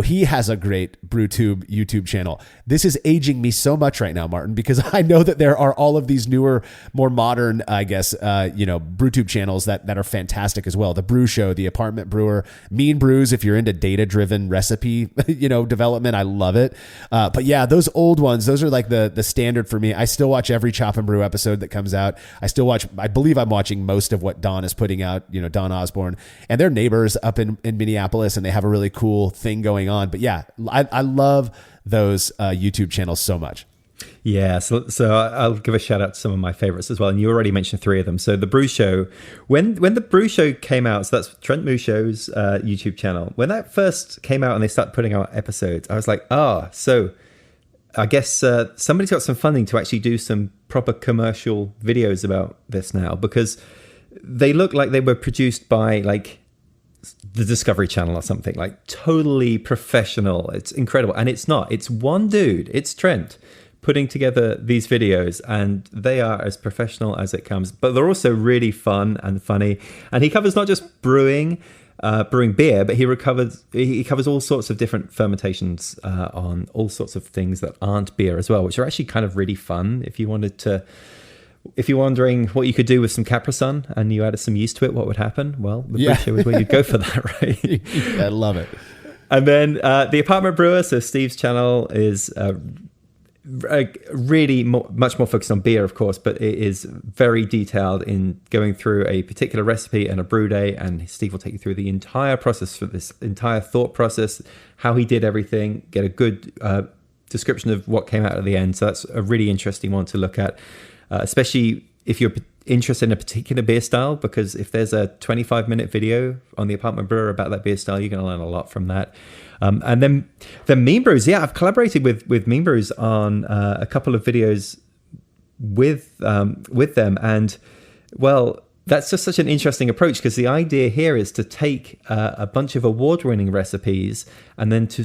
He has a great BrewTube YouTube channel. This this is aging me so much right now, Martin, because I know that there are all of these newer, more modern, I guess, BrewTube channels that are fantastic as well. The Brew Show, the Apartment Brewer, Mean Brews. If you're into data-driven recipe, development, I love it. But yeah, those old ones, those are like the standard for me. I still watch every Chop and Brew episode that comes out. I believe I'm watching most of what Don is putting out, Don Osborne, and they're neighbors up in Minneapolis, and they have a really cool thing going on. But yeah, I love those YouTube channels so much. Yeah, so I'll give a shout out to some of my favorites as well. And you already mentioned 3 of them. So the Brew Show, when the Brew Show came out, so that's Trent Mushow's YouTube channel. When that first came out and they started putting out episodes, I was like, so I guess somebody's got some funding to actually do some proper commercial videos about this now, because they look like they were produced by like the Discovery Channel or something, like totally professional. It's incredible. And it's not. It's one dude. It's Trent putting together these videos, and they are as professional as it comes. But they're also really fun and funny. And he covers not just brewing beer, but he covers all sorts of different fermentations on all sorts of things that aren't beer as well, which are actually kind of really fun. If you're wondering what you could do with some Capri Sun and you added some yeast to it, what would happen? Well, the Brew Show is where you'd go for that, right? I love it. And then the Apartment Brewer, so Steve's channel is really much more focused on beer, of course, but it is very detailed in going through a particular recipe and a brew day, and Steve will take you through the entire process for this entire thought process, how he did everything, get a good description of what came out at the end. So that's a really interesting one to look at, especially if you're interested in a particular beer style, because if there's a 25-minute video on the Apartment Brewer about that beer style, you're going to learn a lot from that. And then the Mean Brews, I've collaborated with Mean Brews on a couple of videos with them, and well, that's just such an interesting approach, because the idea here is to take a bunch of award-winning recipes and then to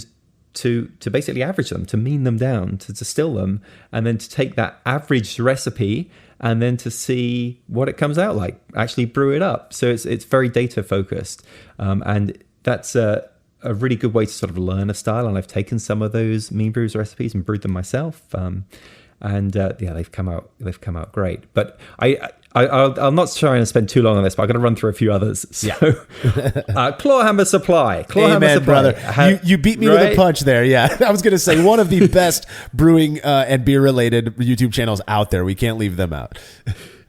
basically average them, to mean them down, to distill them, and then to take that averaged recipe and then to see what it comes out like, actually brew it up. So it's very data focused, and that's a really good way to sort of learn a style. And I've taken some of those Mean Brews recipes and brewed them myself, and they've come out great. But I'll not try and spend too long on this, but I'm going to run through a few others. So, Clawhammer Supply. Amen, brother. You beat me with a punch there. Yeah, I was going to say one of the best brewing and beer related YouTube channels out there. We can't leave them out.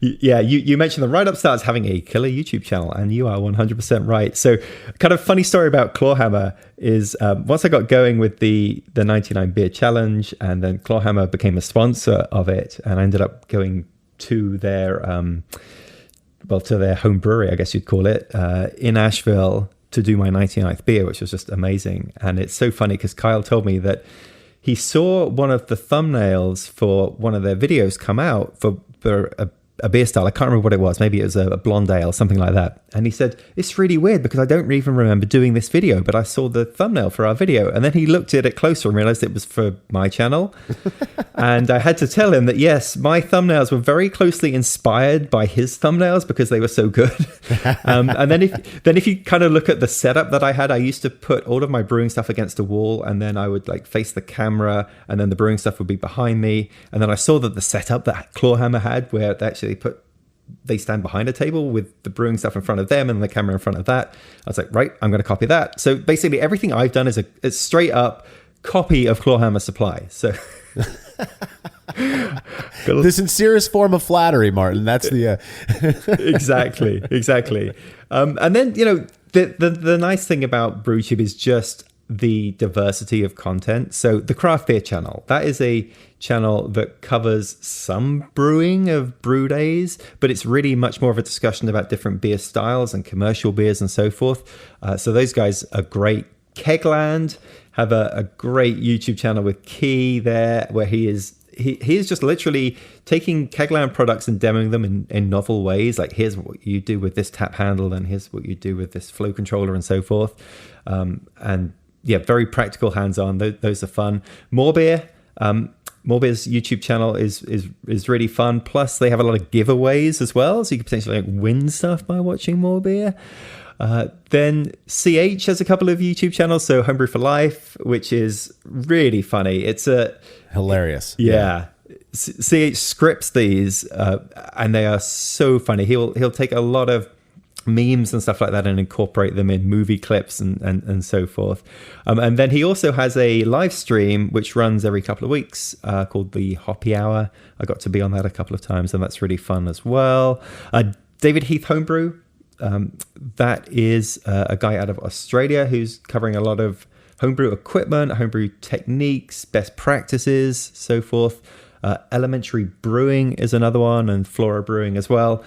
Yeah, you mentioned the Right Upstarts having a killer YouTube channel, and you are 100% right. So, kind of funny story about Clawhammer is once I got going with the 99 Beer Challenge, and then Clawhammer became a sponsor of it, and I ended up going to their home brewery, I guess you'd call it, in Asheville to do my 99th beer, which was just amazing. And it's so funny because Kyle told me that he saw one of the thumbnails for one of their videos come out for a beer style. I can't remember what it was. Maybe it was a blonde ale, something like that. And he said, it's really weird because I don't even remember doing this video, but I saw the thumbnail for our video. And then he looked at it closer and realized it was for my channel. And I had to tell him that, yes, my thumbnails were very closely inspired by his thumbnails because they were so good. And then if you kind of look at the setup that I had, I used to put all of my brewing stuff against a wall, and then I would like face the camera, and then the brewing stuff would be behind me. And then I saw that the setup that Clawhammer had, where they stand behind a table with the brewing stuff in front of them and the camera in front of that. I was like, right, I'm going to copy that. So basically everything I've done is a straight up copy of Clawhammer Supply. So the sincerest form of flattery, Martin. That's the exactly. And then, the nice thing about BrewTube is just the diversity of content. So the Craft Beer channel, that is a channel that covers some brewing of brew days, but it's really much more of a discussion about different beer styles and commercial beers and so forth. So those guys are great. Kegland have a great YouTube channel with Key there, where he is just literally taking Kegland products and demoing them in novel ways. Like, here's what you do with this tap handle, and here's what you do with this flow controller and so forth. And yeah, very practical, hands-on. Those are fun. More Beer Morbeer's YouTube channel is really fun. Plus, they have a lot of giveaways as well, so you can potentially win stuff by watching Morbeer. Then CH has a couple of YouTube channels, so Homebrew for Life, which is really funny. It's hilarious. Yeah. CH scripts these, and they are so funny. He'll take a lot of memes and stuff like that and incorporate them in movie clips and so forth. And then he also has a live stream which runs every couple of weeks called the Hoppy Hour. I got to be on that a couple of times, and that's really fun as well. David Heath Homebrew, that is a guy out of Australia who's covering a lot of homebrew equipment, homebrew techniques, best practices, so forth. Elementary Brewing is another one, and Flora Brewing as well.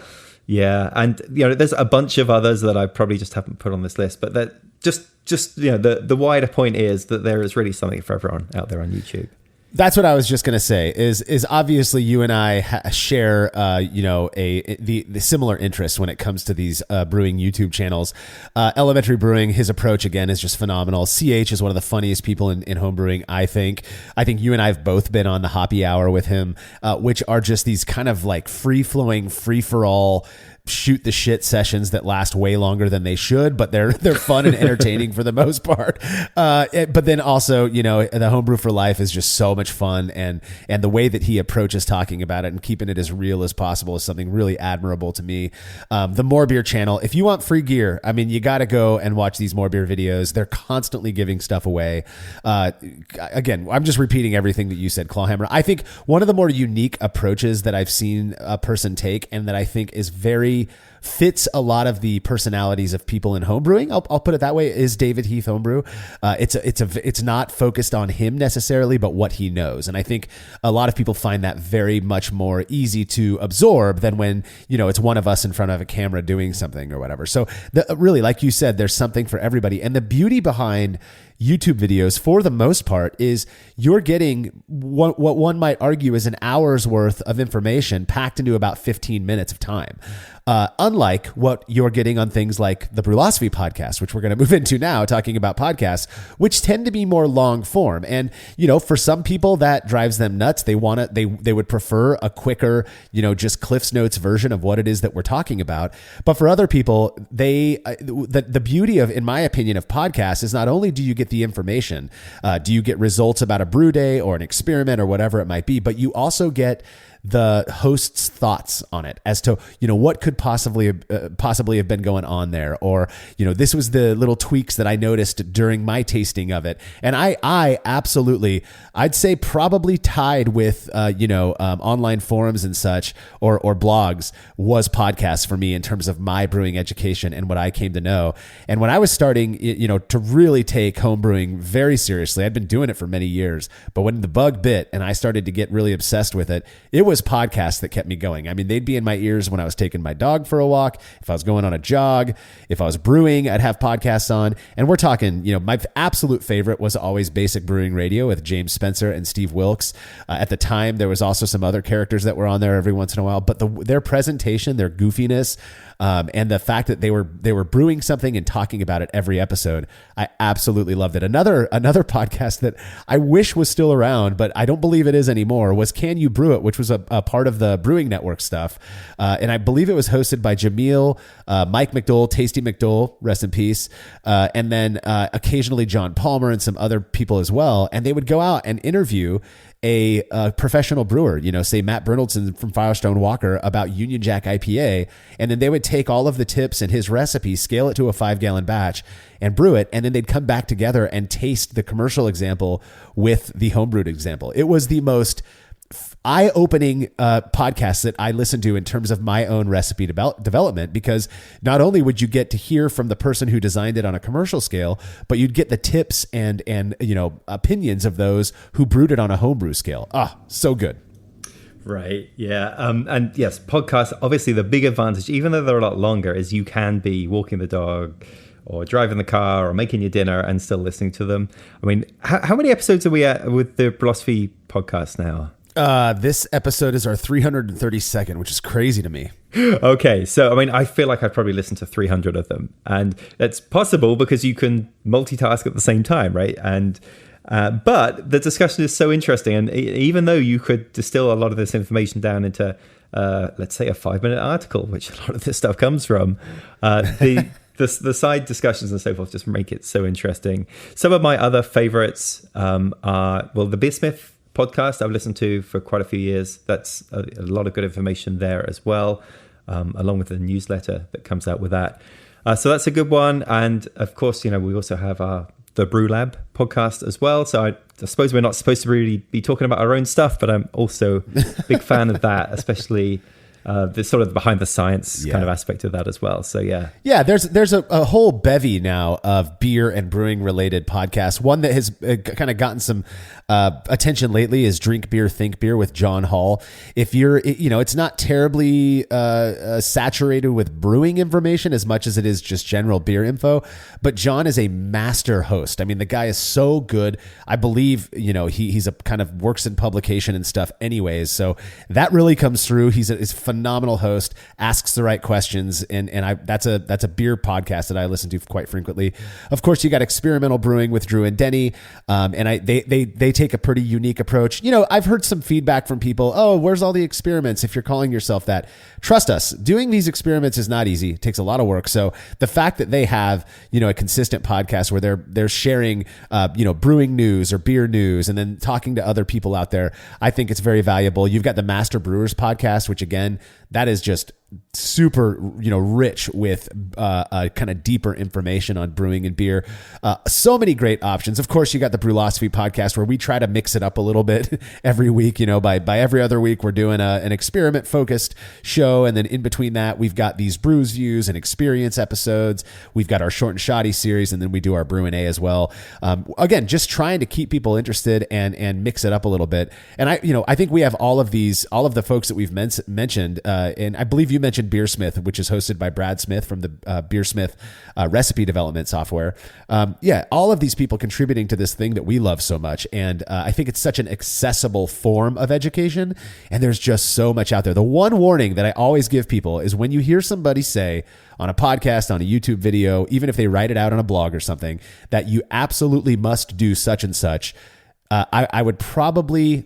Yeah, and there's a bunch of others that I probably just haven't put on this list, but that just the wider point is that there is really something for everyone out there on YouTube. That's what I was just going to say is obviously you and I share, the similar interests when it comes to these brewing YouTube channels. Elementary Brewing, his approach again is just phenomenal. CH is one of the funniest people in home brewing. I think you and I have both been on the Hoppy Hour with him, which are just these kind of like free flowing, free for all, shoot the shit sessions that last way longer than they should, but they're fun and entertaining for the most part. But then also, the Homebrew for Life is just so much fun, and the way that he approaches talking about it and keeping it as real as possible is something really admirable to me. The More Beer channel, if you want free gear, I mean, you got to go and watch these More Beer videos. They're constantly giving stuff away. Again, I'm just repeating everything that you said, Clawhammer. I think one of the more unique approaches that I've seen a person take, and that I think is very fits a lot of the personalities of people in homebrewing, I'll put it that way, is David Heath Homebrew. It's not focused on him necessarily, but what he knows. And I think a lot of people find that very much more easy to absorb than when, it's one of us in front of a camera doing something or whatever. So really, like you said, there's something for everybody. And the beauty behind YouTube videos, for the most part, is you're getting what one might argue is an hour's worth of information packed into about 15 minutes of time. Unlike what you're getting on things like the Brewlosophy podcast, which we're going to move into now, talking about podcasts, which tend to be more long form. And, for some people that drives them nuts. They would prefer a quicker, just Cliff's Notes version of what it is that we're talking about. But for other people, the beauty of, in my opinion, of podcasts is not only do you get the information, do you get results about a brew day or an experiment or whatever it might be, but you also get the host's thoughts on it as to, what could possibly have been going on there. Or, this was the little tweaks that I noticed during my tasting of it. And I absolutely, I'd say probably tied with, online forums and such, or blogs, was podcasts for me in terms of my brewing education and what I came to know. And when I was starting, to really take home brewing very seriously, I'd been doing it for many years, but when the bug bit and I started to get really obsessed with it, it was podcasts that kept me going. I mean, they'd be in my ears when I was taking my dog for a walk, if I was going on a jog, if I was brewing, I'd have podcasts on. And we're talking, my absolute favorite was always Basic Brewing Radio with James Spencer and Steve Wilkes. At the time, there was also some other characters that were on there every once in a while, but their presentation, their goofiness, and the fact that they were brewing something and talking about it every episode, I absolutely loved it. Another podcast that I wish was still around, but I don't believe it is anymore, was Can You Brew It, which was a part of the Brewing Network stuff. And I believe it was hosted by Jameel, Mike McDowell, Tasty McDowell, rest in peace, and then occasionally John Palmer and some other people as well. And they would go out and interview a professional brewer, say Matt Brynildson from Firestone Walker, about Union Jack IPA. And then they would take all of the tips and his recipe, scale it to a 5-gallon batch and brew it. And then they'd come back together and taste the commercial example with the homebrewed example. It was the most eye-opening podcasts that I listened to in terms of my own recipe development, because not only would you get to hear from the person who designed it on a commercial scale, but you'd get the tips and opinions of those who brewed it on a homebrew scale. So good. Right. Yeah. And yes, podcasts, obviously the big advantage, even though they're a lot longer, is you can be walking the dog or driving the car or making your dinner and still listening to them. I mean, how many episodes are we at with the Brewlosophy podcast now? This episode is our 332nd, which is crazy to me. Okay. So, I mean, I feel like I've probably listened to 300 of them, and that's possible because you can multitask at the same time, right? And But the discussion is so interesting. And even though you could distill a lot of this information down into, let's say, a 5-minute article, which a lot of this stuff comes from, the side discussions and so forth just make it so interesting. Some of my other favorites are, well, the Beersmith podcast I've listened to for quite a few years. That's a lot of good information there as well, along with the newsletter that comes out with that. So that's a good one. And of course, we also have the Brew Lab podcast as well. So I suppose we're not supposed to really be talking about our own stuff, but I'm also a big fan of that, especially the sort of behind the science kind of aspect of that as well. So yeah, there's a whole bevy now of beer and brewing related podcasts. One that has kind of gotten some attention lately is Drink Beer, Think Beer with John Hall. If you're, it's not terribly saturated with brewing information as much as it is just general beer info, but John is a master host. I mean, the guy is so good. I believe, he's a kind of works in publication and stuff anyways. So that really comes through. He's a phenomenal host, asks the right questions, and that's a beer podcast that I listen to quite frequently. Of course, you got Experimental Brewing with Drew and Denny, and they take a pretty unique approach. I've heard some feedback from people. Oh, where's all the experiments? If you're calling yourself that, trust us, doing these experiments is not easy. It takes a lot of work. So the fact that they have a consistent podcast where they're sharing brewing news or beer news and then talking to other people out there, I think it's very valuable. You've got the Master Brewers podcast, which again, that is just super, rich with kind of deeper information on brewing and beer. So many great options. Of course, you got the Brewlosophy podcast where we try to mix it up a little bit every week. By every other week, we're doing an experiment focused show. And then in between that, we've got these brews views and experience episodes. We've got our short and shoddy series, and then we do our Brew and A as well. Again, just trying to keep people interested and mix it up a little bit. And I think we have all of the folks that we've mentioned, and I believe you mentioned Beersmith, which is hosted by Brad Smith from the Beersmith recipe development software. All of these people contributing to this thing that we love so much. And I think it's such an accessible form of education. And there's just so much out there. The one warning that I always give people is when you hear somebody say on a podcast, on a YouTube video, even if they write it out on a blog or something, that you absolutely must do such and such, I would probably,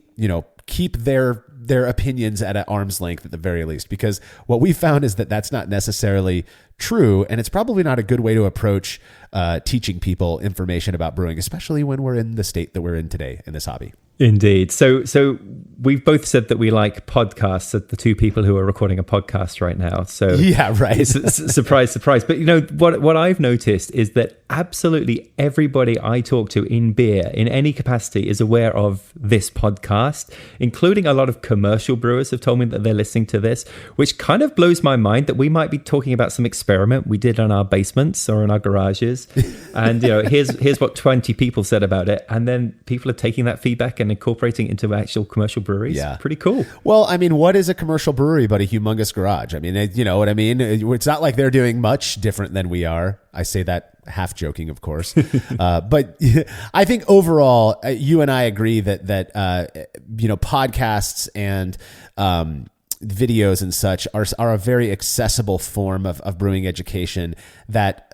keep their opinions at an arm's length at the very least, because what we found is that that's not necessarily true, and it's probably not a good way to approach teaching people information about brewing, especially when we're in the state that we're in today in this hobby. Indeed. So we've both said that we like podcasts, the two people who are recording a podcast right now. So yeah, right. Surprise, surprise. But what I've noticed is that absolutely everybody I talk to in beer in any capacity is aware of this podcast, including a lot of commercial brewers have told me that they're listening to this, which kind of blows my mind that we might be talking about some experiment we did on our basements or in our garages. And here's what 20 people said about it. And then people are taking that feedback and incorporating into actual commercial breweries. Yeah. Pretty cool. Well, I mean, what is a commercial brewery but a humongous garage? I mean, you know what I mean? It's not like they're doing much different than we are. I say that half joking, of course. But I think overall, you and I agree that podcasts and videos and such are a very accessible form of brewing education that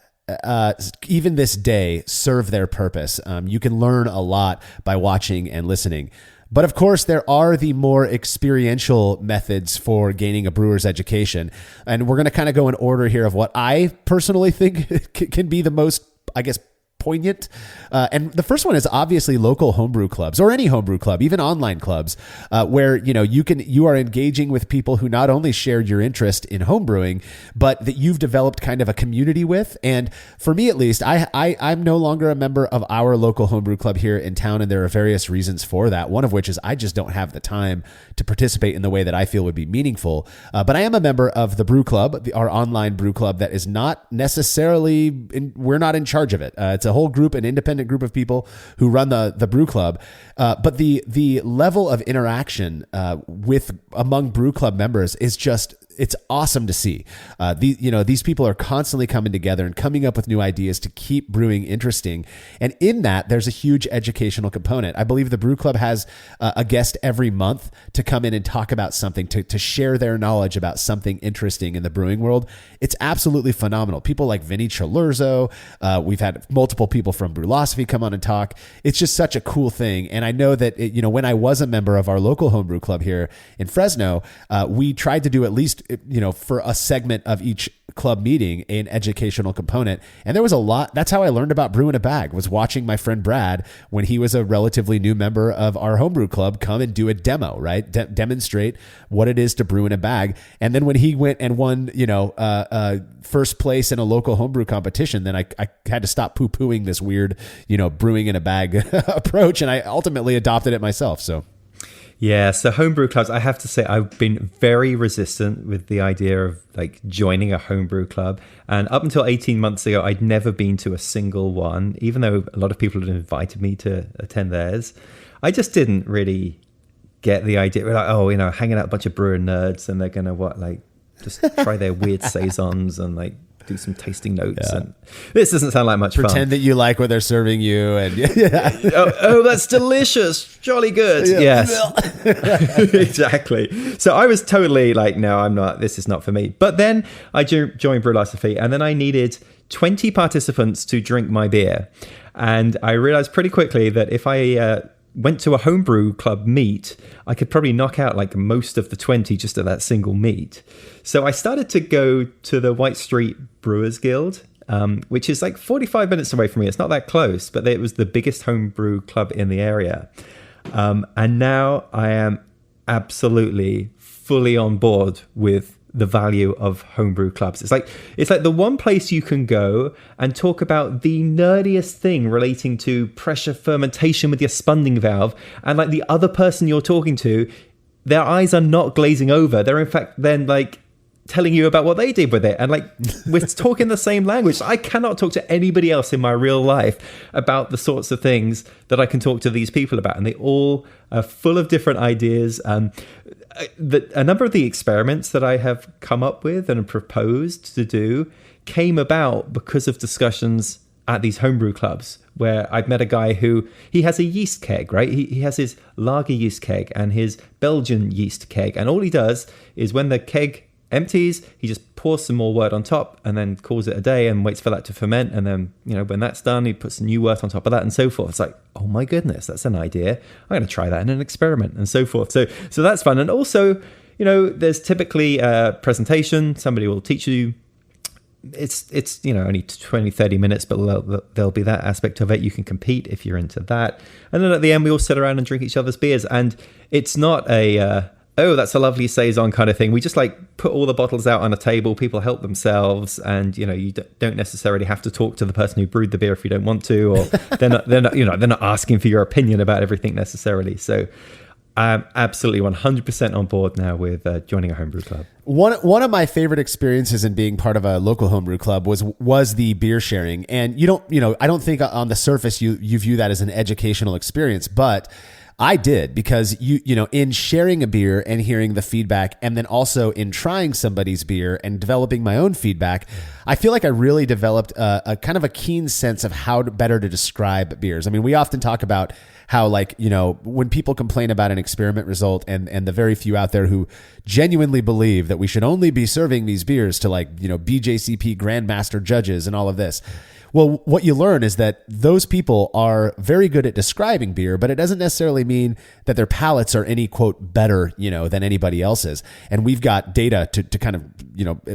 even this day serve their purpose. You can learn a lot by watching and listening. But of course, there are the more experiential methods for gaining a brewer's education. And we're going to kind of go in order here of what I personally think can be the most, I guess, poignant. And the first one is obviously local homebrew clubs, or any homebrew club, even online clubs, where you are engaging with people who not only share your interest in homebrewing, but that you've developed kind of a community with. And for me, at least, I'm no longer a member of our local homebrew club here in town, and there are various reasons for that. One of which is I just don't have the time to participate in the way that I feel would be meaningful. But I am a member of the Brew Club, our online brew club that is not necessarily, we're not in charge of it. It's a whole group, an independent group of people who run the brew club. But the level of interaction among brew club members is just it's awesome to see. These people are constantly coming together and coming up with new ideas to keep brewing interesting. And in that, there's a huge educational component. I believe the Brew Club has a guest every month to come in and talk about something, to share their knowledge about something interesting in the brewing world. It's absolutely phenomenal. People like Vinny Chilurzo. We've had multiple people from Brewlosophy come on and talk. It's just such a cool thing. And I know that, when I was a member of our local homebrew club here in Fresno, we tried to do at least, for a segment of each club meeting, an educational component. And there was a lot. That's how I learned about Brew in a Bag, was watching my friend Brad, when he was a relatively new member of our homebrew club, come and do a demo, right? Demonstrate what it is to brew in a bag. And then when he went and won, first place in a local homebrew competition, then I had to stop poo-pooing this weird, brewing in a bag approach. And I ultimately adopted it myself. So. Yeah, so homebrew clubs, I have to say I've been very resistant with the idea of like joining a homebrew club. And up until 18 months ago, I'd never been to a single one, even though a lot of people had invited me to attend theirs. I just didn't really get the idea. We're like, hanging out a bunch of brewer nerds and they're going to just try their weird saisons and like do some tasting notes. Yeah. And this doesn't sound like much fun. Pretend that you like what they're serving you. And oh, that's delicious. Jolly good. Yeah. Yes, exactly. So I was totally like, no, I'm not, this is not for me. But then I joined Brewlosophy, and then I needed 20 participants to drink my beer. And I realized pretty quickly that if I went to a homebrew club meet, I could probably knock out like most of the 20 just at that single meet. So I started to go to the White Street Brewers Guild, which is like 45 minutes away from me. It's not that close, but it was the biggest homebrew club in the area. And now I am absolutely fully on board with the value of homebrew clubs. It's like the one place you can go and talk about the nerdiest thing relating to pressure fermentation with your spunding valve, and like the other person you're talking to, their eyes are not glazing over. They're in fact then like telling you about what they did with it, and like we're talking the same language. I cannot talk to anybody else in my real life about the sorts of things that I can talk to these people about, and they all are full of different ideas. A number of the experiments that I have come up with and proposed to do came about because of discussions at these homebrew clubs, where I've met a guy who, he has a yeast keg, right? He has his lager yeast keg and his Belgian yeast keg. And all he does is when the keg empties, he just pours some more wort on top and then calls it a day and waits for that to ferment. And then, when that's done, he puts some new wort on top of that and so forth. It's like, oh my goodness, that's an idea. I'm going to try that in an experiment and so forth. So that's fun. And also, there's typically a presentation. Somebody will teach you. It's only 20-30 minutes, but there'll be that aspect of it. You can compete if you're into that. And then at the end, we all sit around and drink each other's beers. And it's not oh, that's a lovely saison kind of thing. We just like put all the bottles out on a table. People help themselves, and you don't necessarily have to talk to the person who brewed the beer if you don't want to, or they're not asking for your opinion about everything necessarily. So I'm absolutely 100% on board now with joining a homebrew club. One of my favorite experiences in being part of a local homebrew club was the beer sharing. And I don't think on the surface you view that as an educational experience, but I did, because in sharing a beer and hearing the feedback, and then also in trying somebody's beer and developing my own feedback, I feel like I really developed a kind of a keen sense of how better to describe beers. I mean, we often talk about how, like, when people complain about an experiment result, and the very few out there who genuinely believe that we should only be serving these beers to BJCP grandmaster judges and all of this. Well, what you learn is that those people are very good at describing beer, but it doesn't necessarily mean that their palates are any, quote, better, than anybody else's. And we've got data to kind of,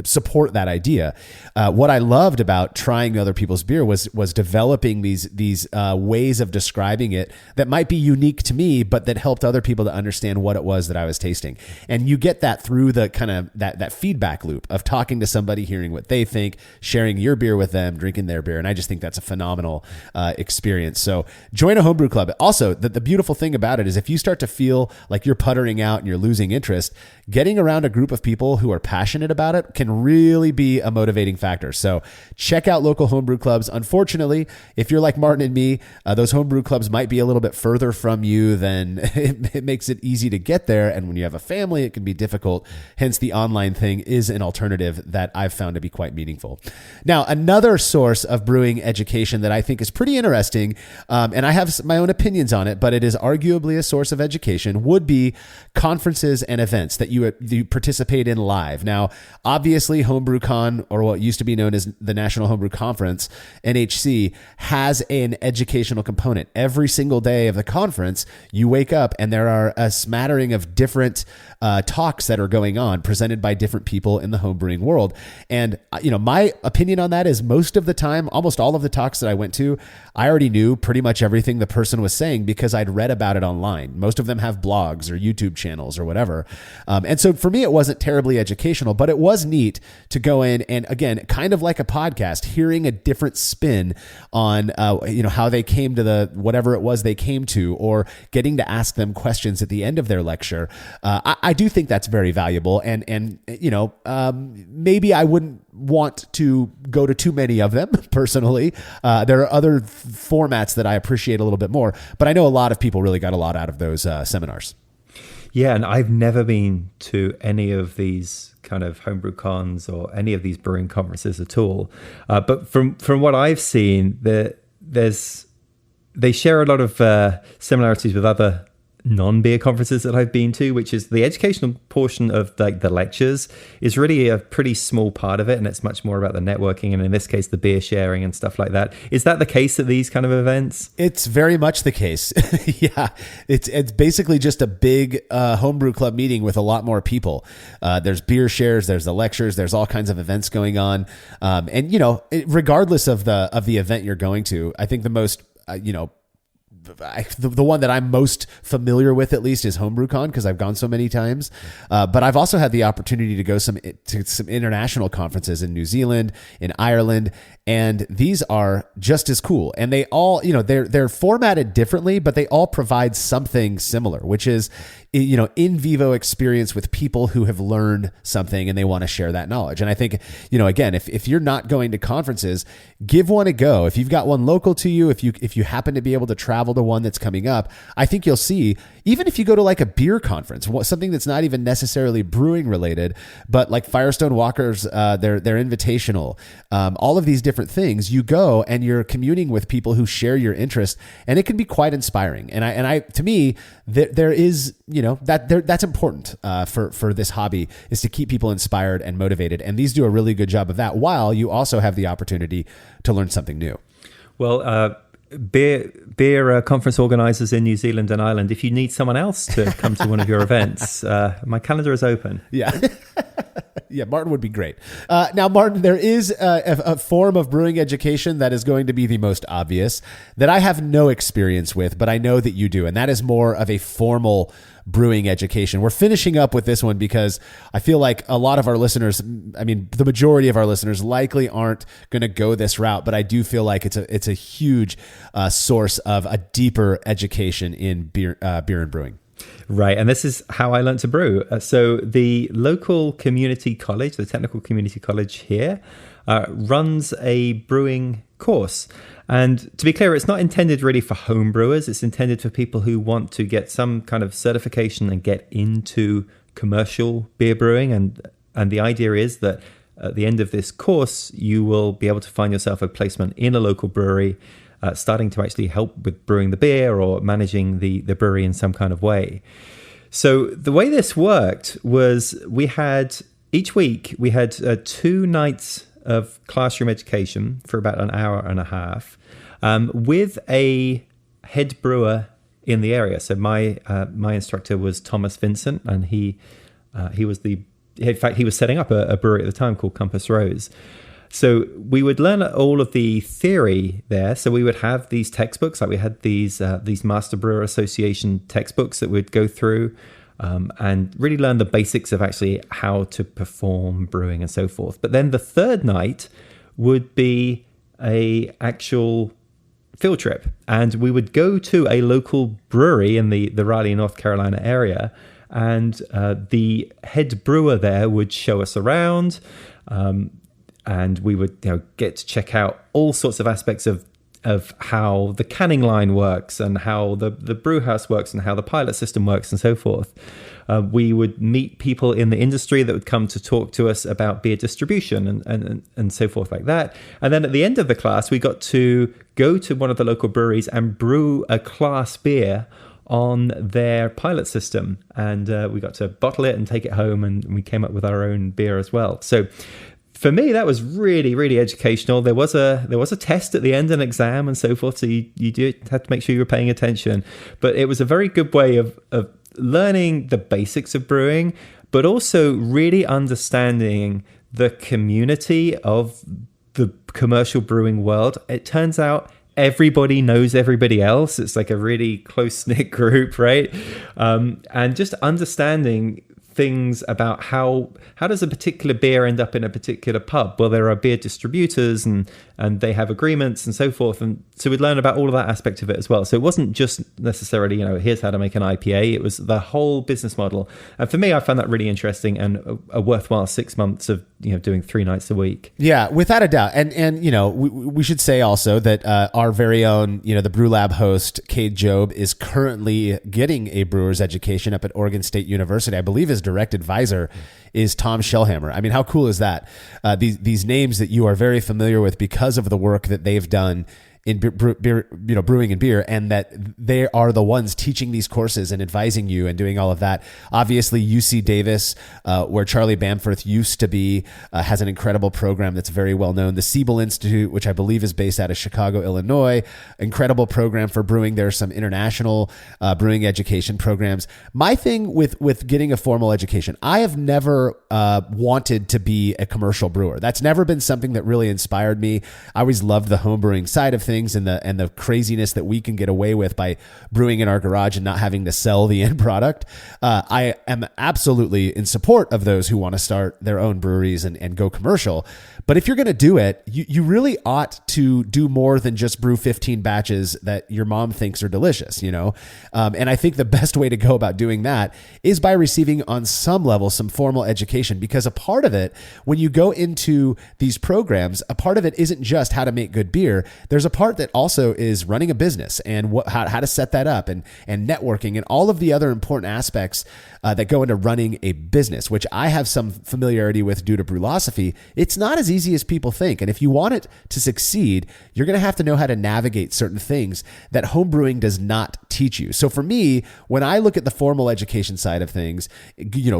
support that idea. What I loved about trying other people's beer was developing these ways of describing it that might be unique to me, but that helped other people to understand what it was that I was tasting. And you get that through the kind of that feedback loop of talking to somebody, hearing what they think, sharing your beer with them, drinking their beer. And I just think that's a phenomenal experience. So join a homebrew club. Also, the beautiful thing about it is if you start to feel like you're puttering out and you're losing interest, getting around a group of people who are passionate about it can really be a motivating factor. So check out local homebrew clubs. Unfortunately, if you're like Martin and me, those homebrew clubs might be a little bit further from you than it makes it easy to get there. And when you have a family, it can be difficult. Hence, the online thing is an alternative that I've found to be quite meaningful. Now, another source of brewing education that I think is pretty interesting, and I have my own opinions on it, but it is arguably a source of education, would be conferences and events that you participate in live. Now, obviously, HomebrewCon, or what used to be known as the National Homebrew Conference, NHC, has an educational component. Every single day of the conference, you wake up and there are a smattering of different talks that are going on, presented by different people in the homebrewing world. And, my opinion on that is most of the time, almost all of the talks that I went to, I already knew pretty much everything the person was saying because I'd read about it online. Most of them have blogs or YouTube channels or whatever. And so for me, it wasn't terribly educational, but it was neat to go in and, again, kind of like a podcast, hearing a different spin on, how they came to the whatever it was they came to, or getting to ask them questions at the end of their lecture. I do think that's very valuable. And maybe I wouldn't want to go to too many of them personally. There are other formats that I appreciate a little bit more, but I know a lot of people really got a lot out of those seminars. Yeah, and I've never been to any of these kind of homebrew cons or any of these brewing conferences at all. But from what I've seen, they share a lot of similarities with other non-beer conferences that I've been to, which is the educational portion of like the lectures is really a pretty small part of it, and it's much more about the networking and in this case the beer sharing and stuff like that. Is that the case at these kind of events? It's very much the case. Yeah, it's basically just a big homebrew club meeting with a lot more people. There's beer shares, there's the lectures, there's all kinds of events going on, and regardless of the event you're going to, I think the most the one that I'm most familiar with, at least, is HomebrewCon, because I've gone so many times. But I've also had the opportunity to go to some international conferences in New Zealand, in Ireland, and these are just as cool. And they all, they're formatted differently, but they all provide something similar, which is, in vivo experience with people who have learned something and they want to share that knowledge. And I think, again, if you're not going to conferences, give one a go. If you've got one local to you, if you happen to be able to travel to one that's coming up, I think you'll see, even if you go to like a beer conference, something that's not even necessarily brewing related, but like Firestone Walker's, their invitational, all of these different things, you go and you're communing with people who share your interest, and it can be quite inspiring. And I to me, there is, that's important for this hobby, is to keep people inspired and motivated. And these do a really good job of that, while you also have the opportunity to learn something new. Well, beer conference organizers in New Zealand and Ireland, if you need someone else to come to one of your events, my calendar is open. Yeah. Yeah, Martin would be great. Now, Martin, there is a form of brewing education that is going to be the most obvious, that I have no experience with, but I know that you do, and that is more of a formal brewing education. We're finishing up with this one because I feel like a lot of our listeners, the majority of our listeners likely aren't going to go this route, but I do feel like it's a huge source of a deeper education in beer and brewing. Right, and this is how I learned to brew. So the local community college, the technical community college here, runs a brewing course. And to be clear, it's not intended really for home brewers. It's intended for people who want to get some kind of certification and get into commercial beer brewing. And the idea is that at the end of this course, you will be able to find yourself a placement in a local brewery, starting to actually help with brewing the beer or managing the brewery in some kind of way. So the way this worked was each week we had 2 nights of classroom education for about an hour and a half, with a head brewer in the area. So my instructor was Thomas Vincent, and he was setting up a brewery at the time called Compass Rose. So we would learn all of the theory there. So we would have these textbooks, like we had these Master Brewer Association textbooks that we'd go through, and really learn the basics of actually how to perform brewing and so forth. But then the third night would be a actual field trip, and we would go to a local brewery in the Raleigh, North Carolina area, and the head brewer there would show us around, and we would get to check out all sorts of aspects of how the canning line works and how the brew house works and how the pilot system works and so forth. We would meet people in the industry that would come to talk to us about beer distribution and so forth like that. And then at the end of the class, we got to go to one of the local breweries and brew a class beer on their pilot system. And we got to bottle it and take it home, and we came up with our own beer as well. So for me, that was really, really educational. There was a test at the end, an exam and so forth. So you do have to make sure you were paying attention. But it was a very good way of learning the basics of brewing, but also really understanding the community of the commercial brewing world. It turns out everybody knows everybody else. It's like a really close-knit group, right? And just understanding things about how does a particular beer end up in a particular pub? Well, there are beer distributors and they have agreements and so forth. And so we'd learn about all of that aspect of it as well. So it wasn't just necessarily, here's how to make an IPA. It was the whole business model. And for me, I found that really interesting and a worthwhile 6 months of, doing 3 nights a week. Yeah, without a doubt. And we should say also that our very own, the Brew Lab host, Cade Job, is currently getting a brewer's education up at Oregon State University. I believe his direct advisor is Tom Shellhammer. I mean, how cool is that? These names that you are very familiar with because of the work that they've done in brewing and beer, and that they are the ones teaching these courses and advising you and doing all of that. Obviously, UC Davis, where Charlie Bamforth used to be, has an incredible program that's very well known. The Siebel Institute, which I believe is based out of Chicago, Illinois, incredible program for brewing. There are some international brewing education programs. My thing with getting a formal education, I have never wanted to be a commercial brewer. That's never been something that really inspired me. I always loved the home brewing side of things and the craziness that we can get away with by brewing in our garage and not having to sell the end product. I am absolutely in support of those who want to start their own breweries and go commercial. But if you're going to do it, you really ought to do more than just brew 15 batches that your mom thinks are delicious, And I think the best way to go about doing that is by receiving on some level some formal education, because a part of it, when you go into these programs, a part of it isn't just how to make good beer. There's a part that also is running a business and how to set that up and networking and all of the other important aspects that go into running a business, which I have some familiarity with due to Brewlosophy. It's not as easy as people think. And if you want it to succeed, you're going to have to know how to navigate certain things that homebrewing does not teach you. So for me, when I look at the formal education side of things,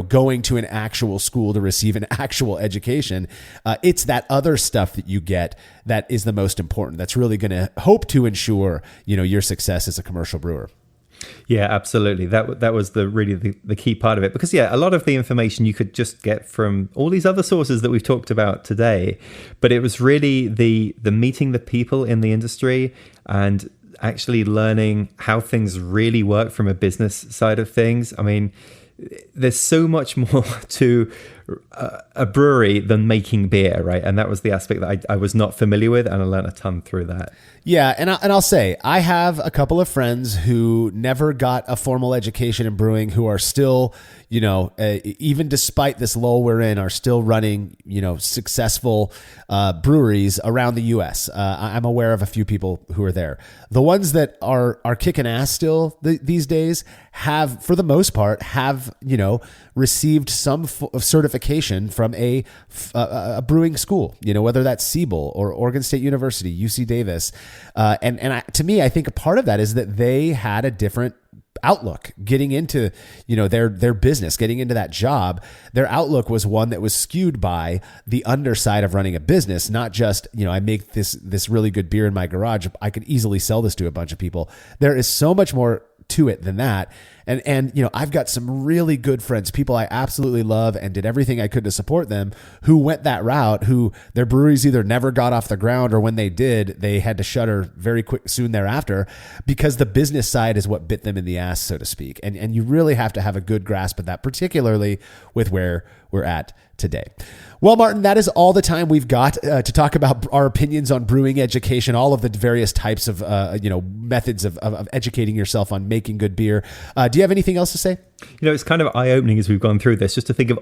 going to an actual school to receive an actual education, it's that other stuff that you get that is the most important. That's really going to hope to ensure, your success as a commercial brewer. Yeah, absolutely. That was the key part of it, because a lot of the information you could just get from all these other sources that we've talked about today, but it was really the meeting the people in the industry and actually learning how things really work from a business side of things. I mean, there's so much more to a brewery than making beer, right? And that was the aspect that I was not familiar with, and I learned a ton through that. Yeah, and I'll say, I have a couple of friends who never got a formal education in brewing who are still, even despite this lull we're in, are still running, successful breweries around the U.S. I'm aware of a few people who are there. The ones that are kicking ass still these days have, for the most part, received some certification from a brewing school, whether that's Siebel or Oregon State University, UC Davis. To me, I think a part of that is that they had a different outlook getting into, their business, getting into that job. Their outlook was one that was skewed by the underside of running a business, not just, I make this really good beer in my garage. I could easily sell this to a bunch of people. There is so much more to it than that. And I've got some really good friends, people I absolutely love and did everything I could to support them, who went that route, who their breweries either never got off the ground, or when they did, they had to shutter very quick soon thereafter, because the business side is what bit them in the ass, so to speak. And you really have to have a good grasp of that, particularly with where we're at today. Well, Martin, that is all the time we've got to talk about our opinions on brewing education, all of the various types of methods of educating yourself on making good beer. Do you have anything else to say? It's kind of eye-opening as we've gone through this, just to think of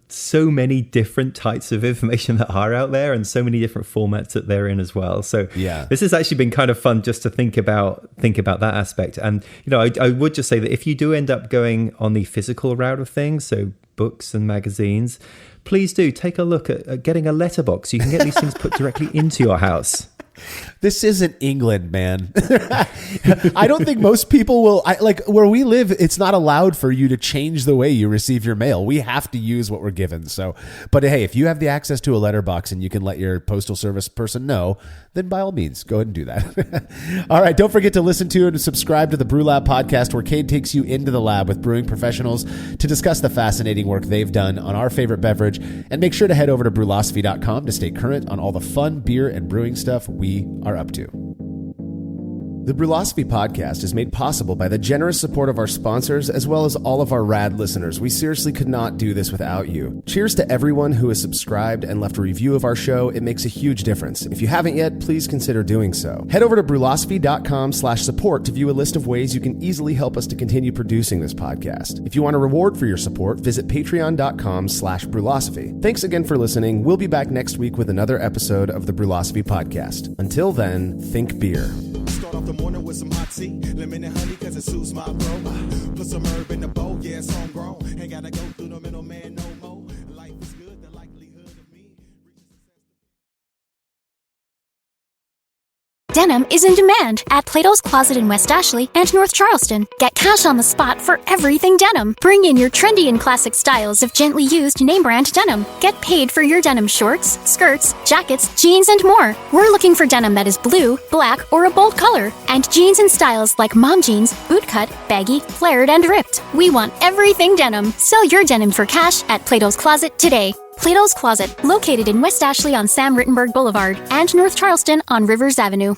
so many different types of information that are out there, and so many different formats that they're in as well. So yeah, this has actually been kind of fun just to think about that aspect. And I would just say that if you do end up going on the physical route of things, so books and magazines, please do take a look at getting a letterbox. You can get these things put directly into your house. This isn't England, man. I don't think most people will. Where we live, it's not allowed for you to change the way you receive your mail. We have to use what we're given. So, but hey, if you have the access to a letterbox and you can let your postal service person know, then by all means, go ahead and do that. All right. Don't forget to listen to and subscribe to the Brew Lab podcast, where Cade takes you into the lab with brewing professionals to discuss the fascinating work they've done on our favorite beverage. And make sure to head over to brewlosophy.com to stay current on all the fun beer and brewing stuff we are up to. The Brewlosophy podcast is made possible by the generous support of our sponsors, as well as all of our rad listeners. We seriously could not do this without you. Cheers to everyone who has subscribed and left a review of our show. It makes a huge difference. If you haven't yet, please consider doing so. Head over to brewlosophy.com/support to view a list of ways you can easily help us to continue producing this podcast. If you want a reward for your support, visit patreon.com/brewlosophy. Thanks again for listening. We'll be back next week with another episode of the Brewlosophy podcast. Until then, think beer. Start off the morning with some hot tea, lemon and honey, cause it suits my bro. Put some herb in the bowl, yeah, it's homegrown. Ain't gotta go through the middleman no more. Life is good, the likelihood of me. Denim is in demand at Plato's Closet in West Ashley and North Charleston. Get cash on the spot for everything denim. Bring in your trendy and classic styles of gently used name brand denim. Get paid for your denim shorts, skirts, jackets, jeans, and more. We're looking for denim that is blue, black, or a bold color. And jeans in styles like mom jeans, bootcut, baggy, flared, and ripped. We want everything denim. Sell your denim for cash at Plato's Closet today. Plato's Closet, located in West Ashley on Sam Rittenberg Boulevard and North Charleston on Rivers Avenue.